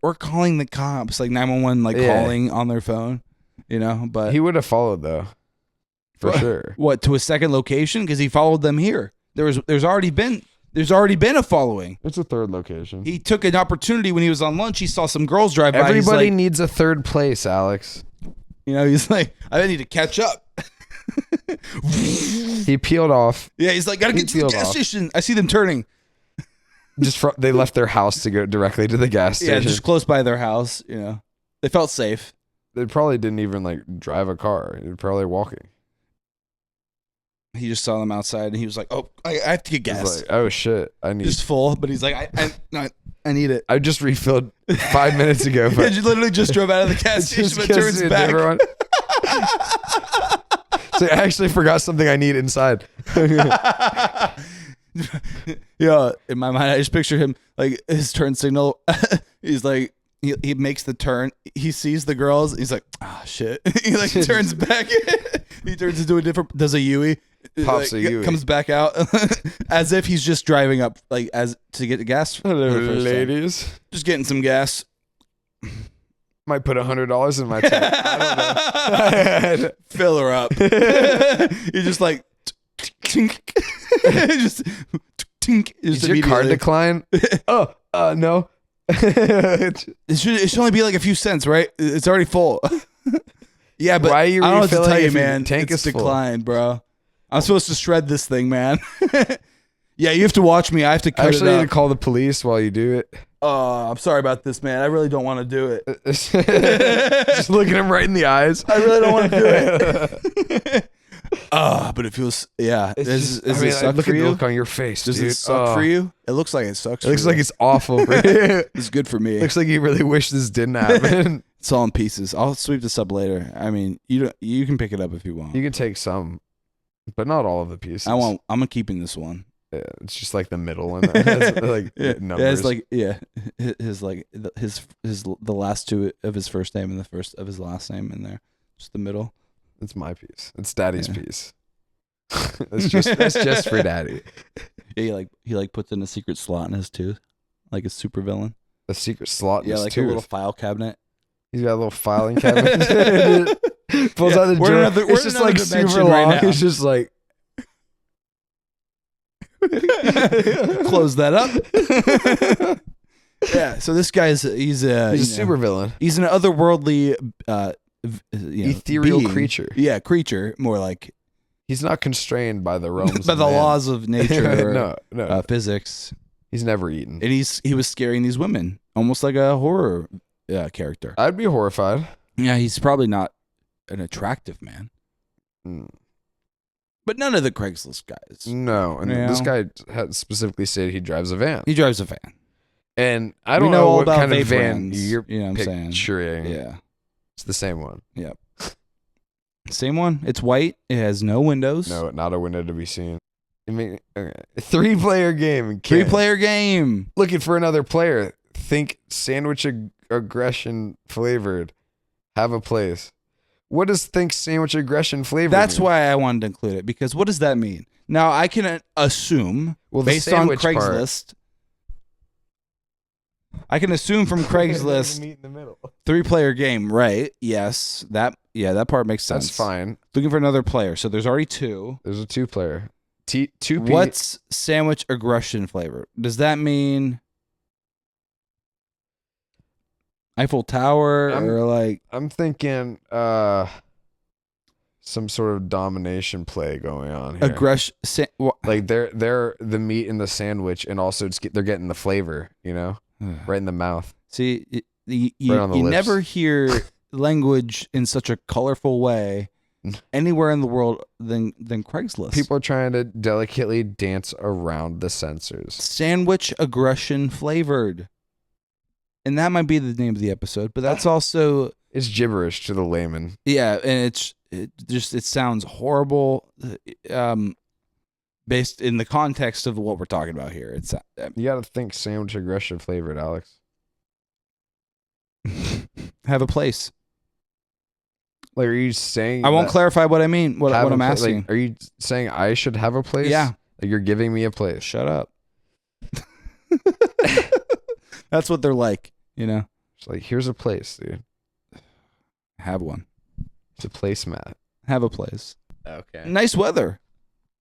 we're calling the cops, like 911, like calling on their phone, But he would have followed though, for sure. What, to a second location? Because he followed them here. There's already been a following. It's a third location. He took an opportunity when he was on lunch. He saw some girls drive by. Everybody needs a third place, Alex. He's like, I need to catch up. He peeled off. Yeah, he's like, gotta get to the gas station. I see them turning. They left their house to go directly to the gas station. Yeah, just close by their house. They felt safe. They probably didn't even like drive a car. They were probably walking. He just saw them outside, and he was like, "Oh, I have to get gas." He's like, "Oh shit, I need." Just full, but he's like, "I need it." I just refilled 5 minutes ago. But you literally just drove out of the gas station, but turns back. So I actually forgot something I need inside. Yeah, in my mind, I just picture him like his turn signal. He's like, he makes the turn. He sees the girls. He's like, ah, shit. He like turns back. He turns into a different. Does a Yui. Pops like, a Yui. Comes back out as if he's just driving up, like as to get the gas. Hello, for the first time. ladies. Just getting some gas. Might put $100 in my tank. I don't know. Fill her up. You just like tink. Just tink. Is your card decline? Oh, no. It should only be like a few cents, right? It's already full. Yeah, but why are you I don't know what to refilling tell you, if your man. tank It's is full? declined, bro. I'm supposed to shred this thing, man. Yeah, you have to watch me. I have to cut Actually, it need up. to call the police while you do it. Oh, I'm sorry about this, man. I really don't want to do it. Just looking him right in the eyes. I really don't want to do it. But it feels, yeah. Does it suck look for at the you? look on your face, Does dude. it suck for you? It looks like it sucks It looks for you. like it's awful for you. It's good for me. Looks like you really wish this didn't happen. It's all in pieces. I'll sweep this up later. I mean, you can pick it up if you want. You can take some, but not all of the pieces. I'm keeping this one. Yeah, it's just like the middle one. That has, like numbers. Yeah, it's like the last two of his first name and the first of his last name in there. Just the middle. It's my piece. It's Daddy's piece. That's just for Daddy. Yeah, he puts in a secret slot in his tooth, like a super villain. A secret slot in Yeah, his like tooth. a little file cabinet. He's got a little filing cabinet. Pulls out the drawer. It's just like super long. Right now. It's just like Close that up. Yeah, so this guy's he's a super villain. He's an otherworldly Ethereal being. creature. Yeah, creature, more like He's not constrained by the realms by of the man. laws of nature or no. physics. He's never eaten. And he was scaring these women, almost like a horror character. I'd be horrified. Yeah, he's probably not an attractive man. But none of the Craigslist guys. No, and this guy had specifically said he drives a van. He drives a van. And I don't know know all what about kind of vape van brands, you're you know what I'm saying? picturing. Yeah. It's the same one. Yep. Same one. It's white. It has no windows. No, not a window to be seen. I mean, okay. 3-player game. 3-player game. Looking for another player. Think sandwich aggression flavored. Have a place. What does think sandwich aggression flavored That's mean? why I wanted to include it, because what does that mean? Now, I can assume, Well, the based on sandwich Craigslist, I can assume from Craigslist, Meet in the middle. 3-player game, right? Yes, that part makes sense. That's fine. Looking for another player, so there's already 2. There's a 2-player. 2P. What's sandwich aggression flavor? Does that mean Eiffel Tower or like? I'm thinking some sort of domination play going on here. Aggression. Like they're the meat in the sandwich, and also they're getting the flavor, right in the mouth. See, you Right on the lips. never hear language in such a colorful way anywhere in the world than Craigslist. People are trying to delicately dance around the censors. Sandwich aggression flavored. And that might be the name of the episode, but that's also It's gibberish to the layman. yeah, and it sounds horrible based in the context of what we're talking about here. It's You got to think sandwich aggression flavored, Alex. have a place. Like, are you saying I won't that clarify what I mean, what have I'm a pla- asking. Like, are you saying I should have a place? Yeah. Like, you're giving me a place. Shut up. That's what they're like, It's like, here's a place, dude. Have one. It's a placemat. Have a place. Okay. Nice weather.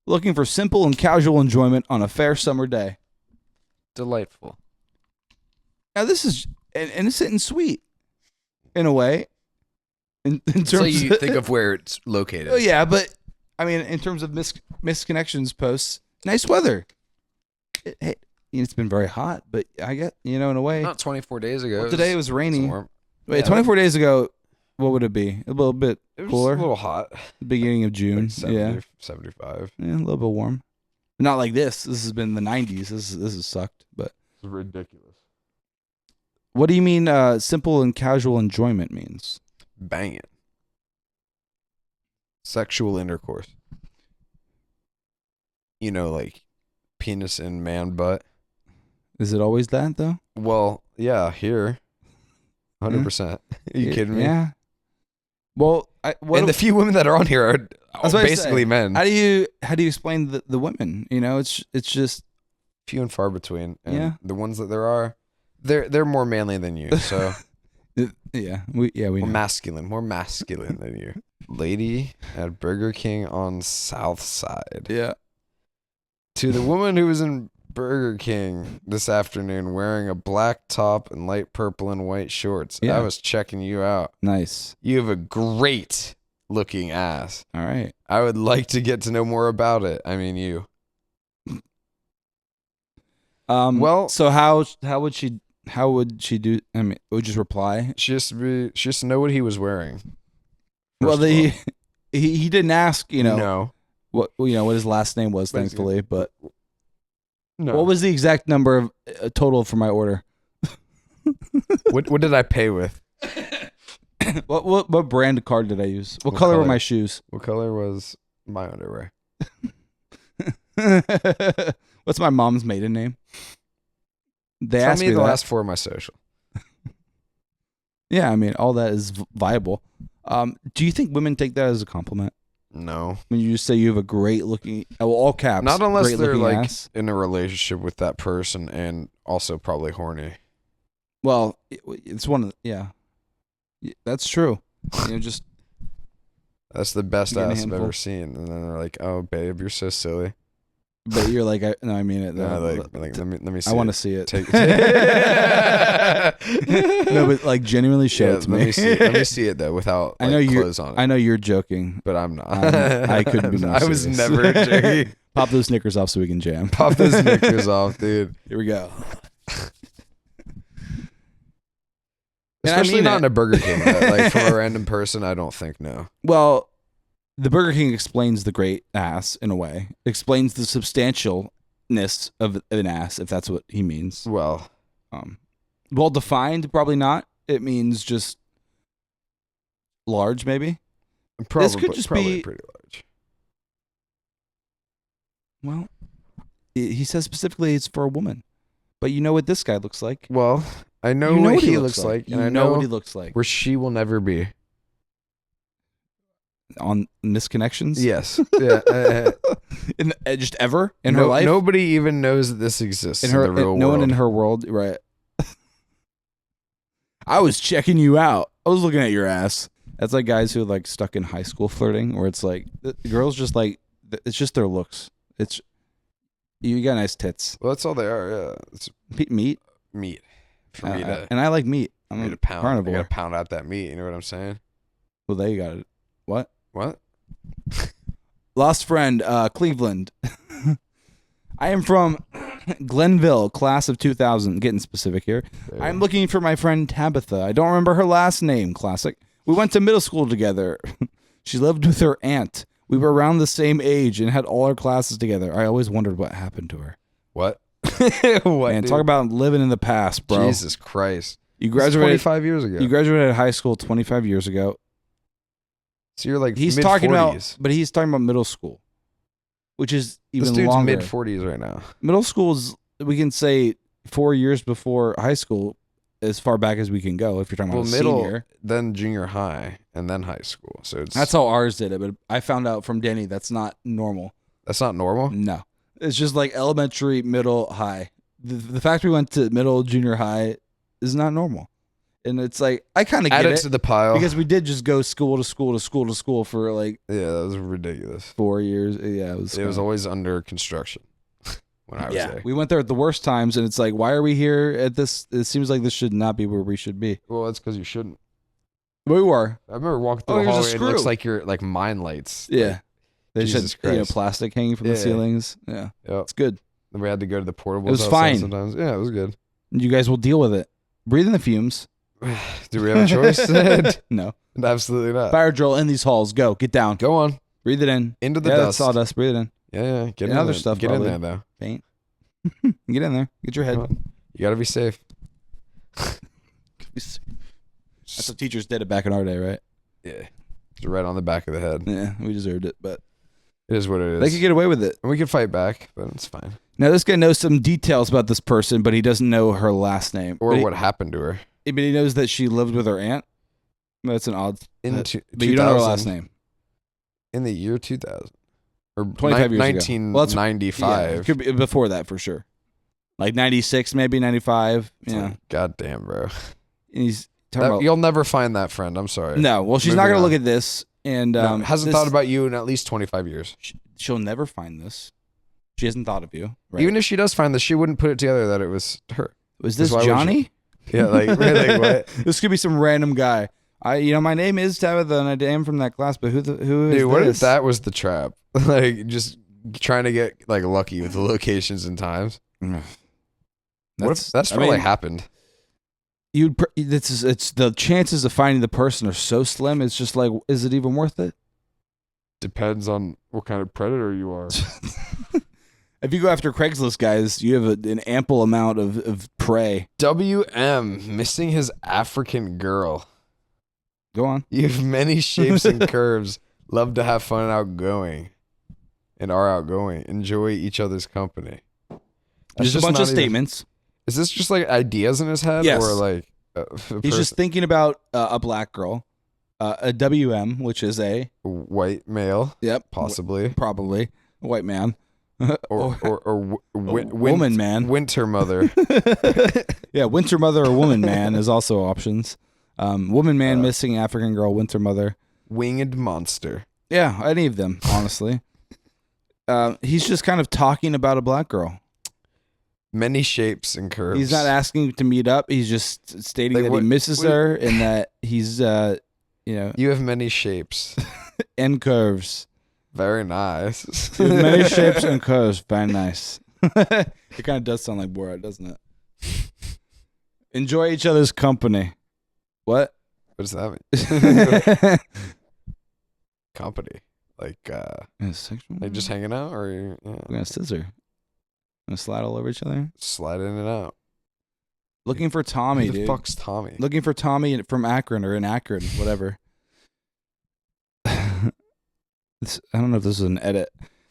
Looking for simple and casual enjoyment on a fair summer day. Delightful. Now this is innocent and sweet, in a way. In terms So you think of where it's located. Oh yeah, but I mean, in terms of misconnections posts, nice weather. It's been very hot, but I get in a way. Not 24 days ago. Well, today it was rainy. warm. Wait, Yeah. 24 days ago, what would it be? A little bit It was cooler. a little hot. Beginning of June. Like 70, Yeah. 75. Yeah, a little bit warm. But not like this. This has been the 90s. This has sucked. But It's ridiculous. what do you mean simple and casual enjoyment means? Bang it. sexual intercourse. You know, like penis and man butt. Is it always that though? Well, yeah, here. 100%. Are you kidding me? Yeah. Well, and the few women that are on here are basically men. How do you explain the women? You know, it's just few and far between. And the ones that there are, they're more manly than you. So we more masculine than you. Lady at Burger King on South Side. Yeah. To the woman who was in Burger King this afternoon wearing a black top and light purple and white shorts. Yeah. I was checking you out. Nice. You have a great looking ass. All right. I would like to get to know more about it. I mean, you. Well, so how would she do? I mean, would just reply? She has to know what he was wearing. Well, he didn't ask, No. What his last name was, thankfully, but no. What was the exact number of total for my order? What did I pay with? What brand card did I use? What color were my shoes? What color was my underwear? What's my mom's maiden name? Tell me the last four of my social. Yeah, I mean, all that is viable. Do you think women take that as a compliment? No. When you just say you have a great looking, all caps. Not unless they're like ass. in a relationship with that person and also probably horny. Well, it's one of that's true. Just that's the best ass I've ever seen. And then they're like, "Oh, babe, you're so silly." But you're like, no, I mean it. No, let me see. I want to see it. Take No, but like genuinely show it to me. Let me see it though, without clothes on it. I know you're joking, but I'm not. I couldn't be more I was serious. never joking. Pop those Snickers off so we can jam. Pop those Snickers off, dude. Here we go. Especially not in a Burger King. Like from a random person, I don't think no. Well, the Burger King explains the great ass in a way. It explains the substantialness of an ass, if that's what he means. Well defined, probably not. It means just large, maybe. Probably, this could just probably be pretty large. Well, he says specifically it's for a woman, but you know what this guy looks like. Well, I know, what he looks like, and I know what he looks like. Where she will never be. On misconnections? Yes. Yeah. Just ever in her life? Nobody even knows that this exists in the real world. No one in her world, right? I was checking you out. I was looking at your ass. That's like guys who like stuck in high school flirting, where it's like the girls just like it's just their looks. It's you got nice tits. Well, that's all they are. Yeah, it's meat. For me to, and I like meat. I'm a carnivore. I gotta pound out that meat. You know what I'm saying? Well, there you got it. What? Lost friend, Cleveland. I am from Glenville, class of 2000. Getting specific here. Yeah. I'm looking for my friend Tabitha. I don't remember her last name. Classic. We went to middle school together. She lived with her aunt. We were around the same age and had all our classes together. I always wondered what happened to her. What? What? Man, talk about living in the past, bro. Jesus Christ. You graduated 25 years ago. You graduated high school 25 years ago. So you're like he's mid-40s. talking about, but he's talking about middle school, which is even this dude's longer. mid-40s right now. Middle school is, we can say, 4 years before high school, as far back as we can go. If you're talking about senior, then junior high, and then high school. So that's how ours did it. But I found out from Denny that's not normal. That's not normal? No, it's just like elementary, middle, high. The fact we went to middle, junior high is not normal. And it's like, I kind of get it to the pile. Because we did just go school to school to school to school for like... Yeah, that was ridiculous. 4 years. Yeah, it was always under construction when I was there. We went there at the worst times, and it's like, why are we here at this? It seems like this should not be where we should be. Well, that's because you shouldn't. We were. I remember walking through the hallway, and it looks like you're like mine lights. Yeah. They Jesus just Christ. Plastic hanging from the ceilings. Yeah. Yep. It's good. Then we had to go to the portables. It was fine. Sometimes. Yeah, it was good. You guys will deal with it. Breathe in the fumes. Do we have a choice? No. Absolutely not. Fire drill in these halls. Go. Get down. Go on. Breathe it in. Into the dust. Sawdust. Breathe it in. Yeah. Get in other there. stuff. Get probably. in there, though. Paint. Get in there. Get your head. You got to be safe. That's what teachers did it back in our day, right? Yeah. It's right on the back of the head. Yeah, we deserved it, but It is what it is. they could get away with it. And we could fight back, but it's fine. Now, this guy knows some details about this person, but he doesn't know her last name. Or what happened to her. But he knows that she lived with her aunt. That's an odd... But you don't know her last name. In the year 2000. Or 25 years 1995. Yeah, could be before that, for sure. Like 96, maybe 95. Yeah. Like, God damn, bro. And he's talking about... You'll never find that friend. I'm sorry. No, well, she's not going to look at this. And hasn't thought about you in at least 25 years. She'll never find this. She hasn't thought of you. Right? Even if she does find this, she wouldn't put it together that it was her. Was this Johnny? Yeah, like what? This could be some random guy. My name is Tabitha, and I am from that class. But who is Dude, what if that was the trap? Like just trying to get like lucky with the locations and times. That's probably happened. It's the chances of finding the person are so slim. It's just like, is it even worth it? Depends on what kind of predator you are. If you go after Craigslist guys, you have an ample amount of prey. WM missing his African girl. Go on. You have many shapes and curves. Love to have fun and outgoing. And are outgoing. Enjoy each other's company. There's a bunch of statements. Is this just like ideas in his head? Yes. Or like he's just thinking about a black girl. A WM, which is a white male. Yep. Possibly. Probably. A white man. or woman man. Winter mother. Yeah, winter mother or woman man is also options. Woman man missing African girl, winter mother. Winged monster. Yeah, any of them, honestly. He's just kind of talking about a black girl. Many shapes and curves. He's not asking to meet up. He's just stating that he misses her and that he's, You have many shapes. And curves. Very nice. Many shapes and curves. Very nice. It kind of does sound like Borat, doesn't it? Enjoy each other's company. What? What does that mean? Company. Like, like just hanging out? Or We're going to scissor. Gonna slide all over each other? Slide in and out. Looking for Tommy, Who the dude. fuck's Tommy? Looking for Tommy from Akron or in Akron, whatever. I don't know if this is an edit.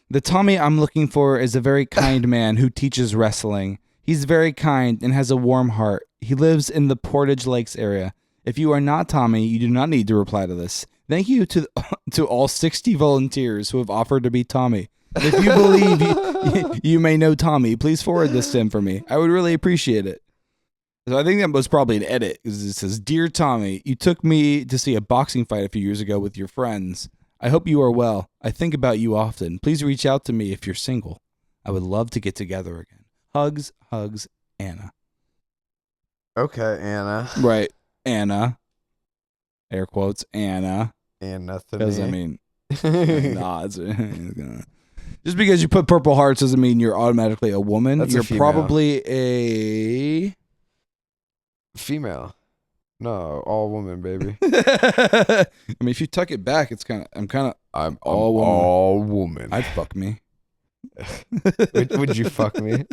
The Tommy I'm looking for is a very kind man who teaches wrestling. He's very kind and has a warm heart. He lives in the Portage Lakes area. If you are not Tommy, you do not need to reply to this. Thank you to all 60 volunteers who have offered to be Tommy. If you believe you may know Tommy, please forward this to him for me. I would really appreciate it. So I think that was probably an edit because it says, "Dear Tommy, you took me to see a boxing fight a few years ago with your friends. I hope you are well. I think about you often. Please reach out to me if you're single. I would love to get together again. Hugs, Anna." Okay, Anna. Right, Anna. Air quotes, Anna. And nothing. Because, nods. Just because you put purple hearts doesn't mean you're automatically a woman. That's you're probably a female. No, all woman, baby. I mean, if you tuck it back, I'm all woman. I'd fuck me. Would you fuck me?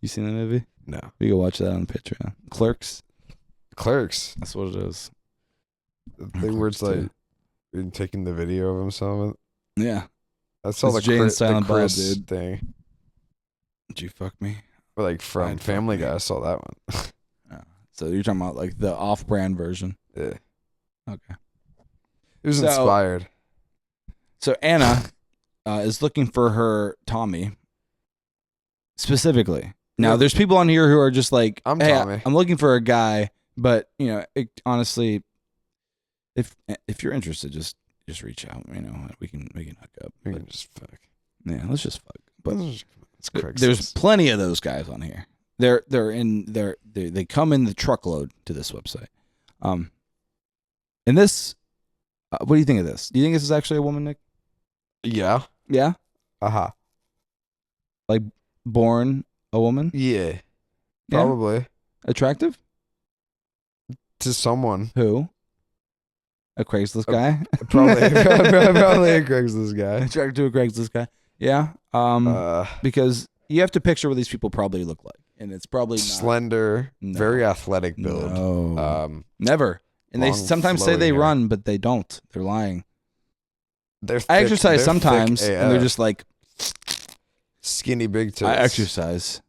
You seen that movie? No. We go watch that on Patreon. Clerks. That's what it is. The thing where it's like taking the video of himself. Yeah. That's all the Jay and Silent Bob, Chris dude. thing. Did you fuck me? Or like from Family Guy, I saw that one. So you're talking about like the off-brand version? Yeah. Okay. It was inspired. So Anna is looking for her Tommy specifically. Now, there's people on here who are just like, I'm hey, Tommy. I'm looking for a guy, but honestly, if you're interested, just reach out. We can hook up. We can just fuck. Yeah, let's just fuck. But it's there's plenty of those guys on here. They come in the truckload to this website. And this, what do you think of this? Do you think this is actually a woman, Nick? Yeah. Yeah. Like born a woman? Yeah. Probably. Attractive? To someone. Who? A Craigslist guy? Probably a Craigslist guy. Attracted to a Craigslist guy. Yeah. Because you have to picture what these people probably look like. And it's probably not slender, very athletic build. No. Never. And they Long, sometimes say flowing they hair. run, but they don't. They're lying. They're I thick- exercise they're sometimes, thick and they're AF. just like, skinny big tits. I exercise.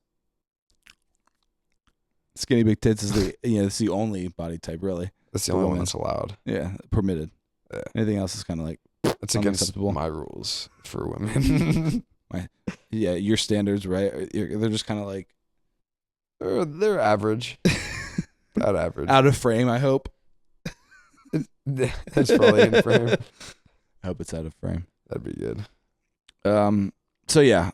Skinny big tits is it's the only body type, really. That's the for only one women. that's allowed. Yeah, permitted. Yeah. Anything else is kind of like, That's against unacceptable. my rules for women. yeah, your standards, right? They're just kind of like They're average. About average. out of frame, I hope. That's probably in frame. I hope it's out of frame. That'd be good. So yeah,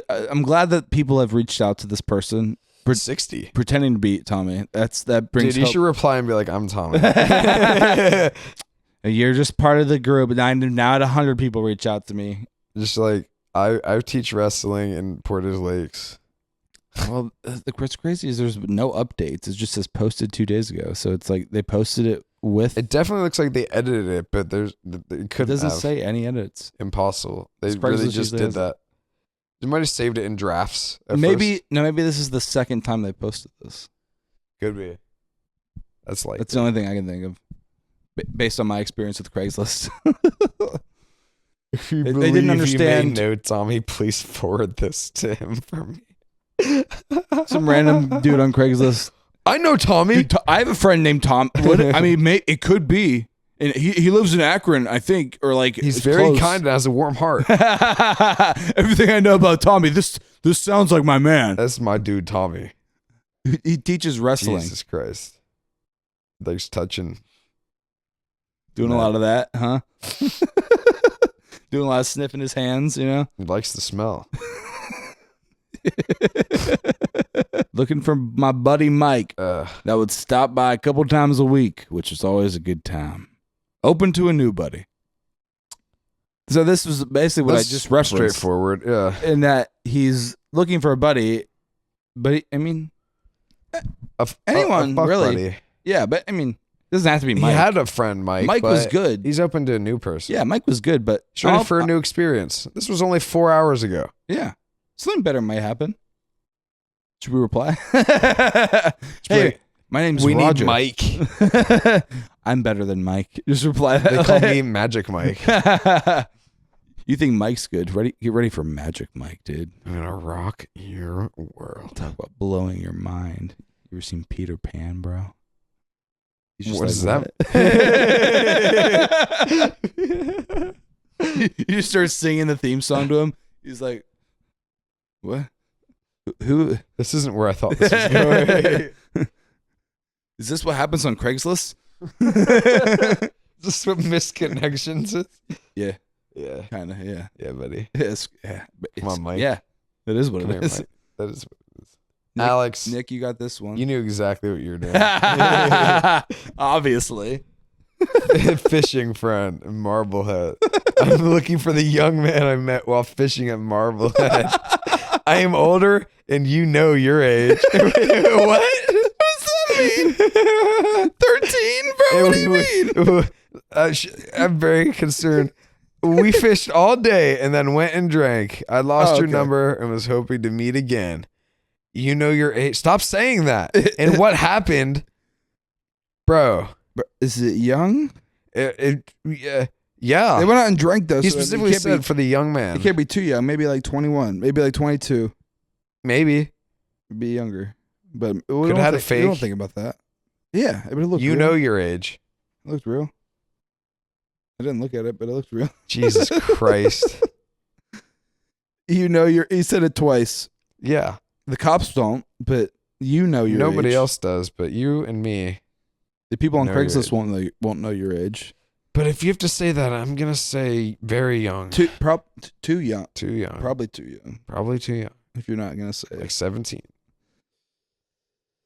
I'm glad that people have reached out to this person 60. pretending to be Tommy. That brings Dude, you hope. should reply and be like, I'm Tommy. You're just part of the group. And now at 100 people reach out to me. Just like, I teach wrestling in Portage Lakes. Well, what's crazy is there's no updates. It just says posted 2 days ago. So it's like they posted it with. It definitely looks like they edited it, but it It couldn't doesn't have. say any edits. Impossible. They It's really Craigslist just usually did has that. They might have saved it in drafts. Maybe First. this is the second time they posted this. Could be. That's like. That's the only thing I can think of, based on my experience with Craigslist. If you They believe didn't you understand- made note, Tommy, please forward this to him for me. Some random dude on Craigslist. I know Tommy. Dude, I have a friend named Tom. I mean, it could be, and he lives in Akron, I think, or like He's it's very close. kind and has a warm heart. Everything I know about Tommy, this sounds like my man. That's my dude, Tommy. He teaches wrestling, Jesus Christ. Likes touching. doing a lot of that, huh? Doing a lot of sniffing his hands, you know. He likes the smell. Looking for my buddy Mike that would stop by a couple times a week, which is always a good time. Open to a new buddy. So this was basically what I just referenced. Straightforward, yeah. In that he's looking for a buddy, but anyone buck really. buddy. Yeah, but I mean, it doesn't have to be Mike. He had a friend, Mike. Mike was but good. He's open to a new person. Yeah, Mike was good, but He's ready for a new experience. This was only 4 hours ago. Yeah, something better might happen. Should we reply? Hey, my name's we Roger. need Mike. I'm better than Mike. Just reply. They call me Magic Mike. You think Mike's good? Get ready for Magic Mike, dude. I'm gonna rock your world. Talk about blowing your mind. You ever seen Peter Pan, bro? He's just What is "What?" You just start singing the theme song to him. He's like, "What? Who? This isn't where I thought this was going. Is this what happens on Craigslist?" Is this what misconnections is? Yeah, Yeah. kind of. Yeah, Yeah, buddy. but Come on, Mike. Yeah, that is what Come it here, is. Mike. That is what it is. Nick- Alex, Nick, you got this one. you knew exactly what you were doing. Obviously. Fishing friend in Marblehead. I'm looking for the young man I met while fishing at Marblehead. I am older and you know your age. What? What does that mean? 13, bro? What do you mean? I'm very concerned. We fished all day and then went and drank. I lost your number and was hoping to meet again. You know your age. Stop saying that. And what happened, bro? Is it young? Yeah. They went out and drank though. He so specifically said for the young man. It can't be too young. Maybe like 21. Maybe like 22. Maybe. Be younger. But we Could don't have had a think- we don't fake. think about that. Yeah, but it looked You real. know your age. It looked real. I didn't look at it, but it looked real. Jesus Christ. You know he said it twice. Yeah. The cops don't, but you know your Nobody age. else does, but you and me. The people on know your Craigslist age. won't know your age. But if you have to say that, I'm going to say very young. Too young. Too young. Probably too young. Probably too young. If you're not gonna say it. Like 17.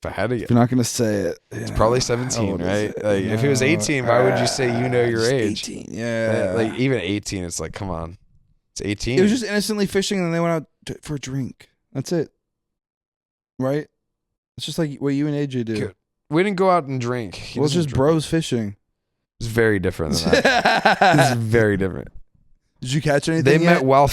If I had to If get. you're not gonna say it, It's probably 17, how old is right? it? Like, if it was 18, why would you say you know your Just age? 18, yeah. Like, even 18, it's like, come on. It's 18. It was just innocently fishing, and then they went out for a drink. That's it, right? It's just like what you and AJ do. Good. We didn't go out and drink. He Well, it's doesn't just drink. bros fishing. It's very different than that. It's very different. Did you catch anything? They yet? met while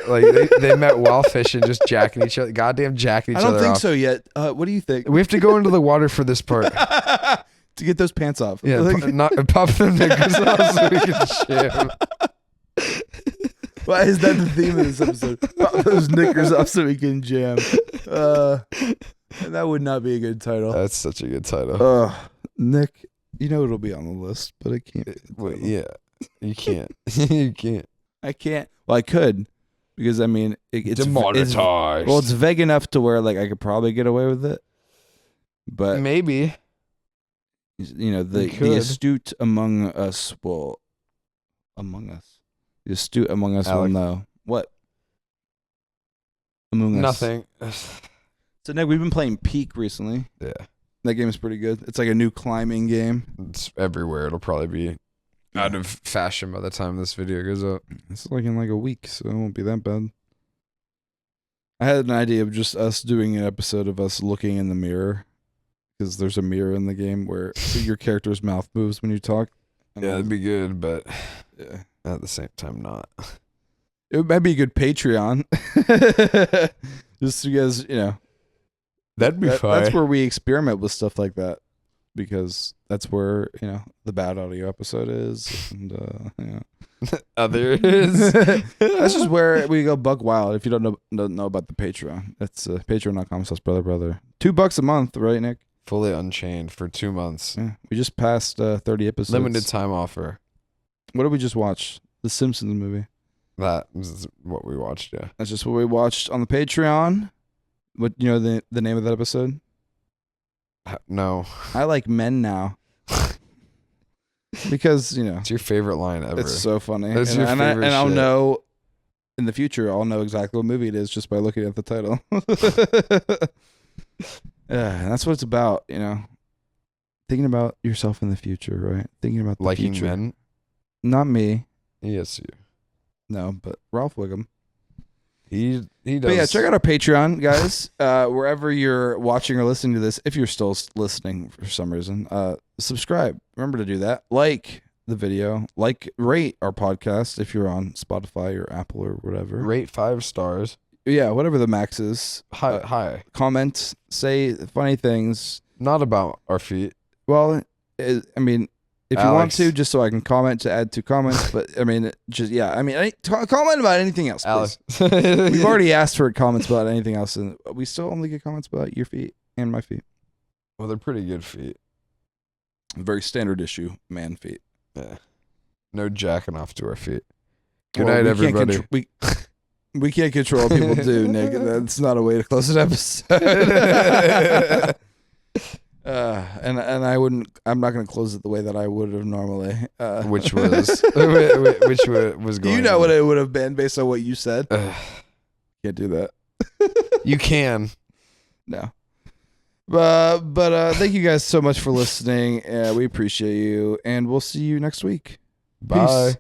like they met while fishing, just jacking each other, goddamn jacking each I other don't think off. so yet. What do you think? We have to go into the water for this part. to get those pants off. Yeah, pop them knickers off so we can jam. Why is that the theme of this episode? Pop those knickers off so we can jam. That would not be a good title. That's such a good title. Nick, you know it'll be on the list, but I can't. Well, yeah, you can't. You can't. I can't. Well, I could, because I mean, it's demonetized. Well, it's vague enough to where like I could probably get away with it, but maybe, you know, the astute among us will. Among us, the astute among us will know what. Among us. Nothing. So Nick, we've been playing Peak recently. Yeah, that game is pretty good. It's like a new climbing game. It's everywhere. It'll probably be out of fashion by the time this video goes up. It's like in like a week, so it won't be that bad. I had an idea of just us doing an episode of us looking in the mirror, because there's a mirror in the game where your character's mouth moves when you talk. Yeah, that'd be good, but at the same time, not. It might be a good Patreon. Just because, you know. That'd be fun. That's where we experiment with stuff like that, because that's where, you know, the bad audio episode is, and others. That's just where we go buck wild. If you don't know about the Patreon, that's patreon.com/brotherbrother. $2 a month, right, Nick? Fully Unchained for 2 months. Yeah, we just passed 30 episodes. Limited time offer. What did we just watch? The Simpsons movie. That was what we watched. Yeah, that's just what we watched on the Patreon. What, you know the name of that episode? No. I like men now. Because, you know, it's your favorite line ever. It's so funny. That's your favorite and I'll shit. know in the future. I'll know exactly what movie it is just by looking at the title. And that's what it's about. You know, thinking about yourself in the future, right? Thinking about the liking future. men. Not me. Yes, you. No, but Ralph Wiggum. He does. But yeah, check out our Patreon, guys. Wherever you're watching or listening to this, if you're still listening for some reason, subscribe. Remember to do that. Like the video. Rate our podcast if you're on Spotify or Apple or whatever. Rate 5 stars. Yeah, whatever the max is. Hi. Comment. Say funny things. Not about our feet. Well, I mean, if Alex. you want to, just so I can comment to add 2 comments. But I mean, comment about anything else, Alex. We've already asked for comments about anything else, and we still only get comments about your feet and my feet. Well, they're pretty good feet. Very standard issue man feet. Yeah. No jacking off to our feet. Good night, everybody. We can't control what people do, Nick. That's not a way to close an episode. And I'm not going to close it the way that I would have normally. Which was going. You know what it would have been based on what you said. Can't do that. You can. No. But thank you guys so much for listening. We appreciate you, and we'll see you next week. Bye. Peace.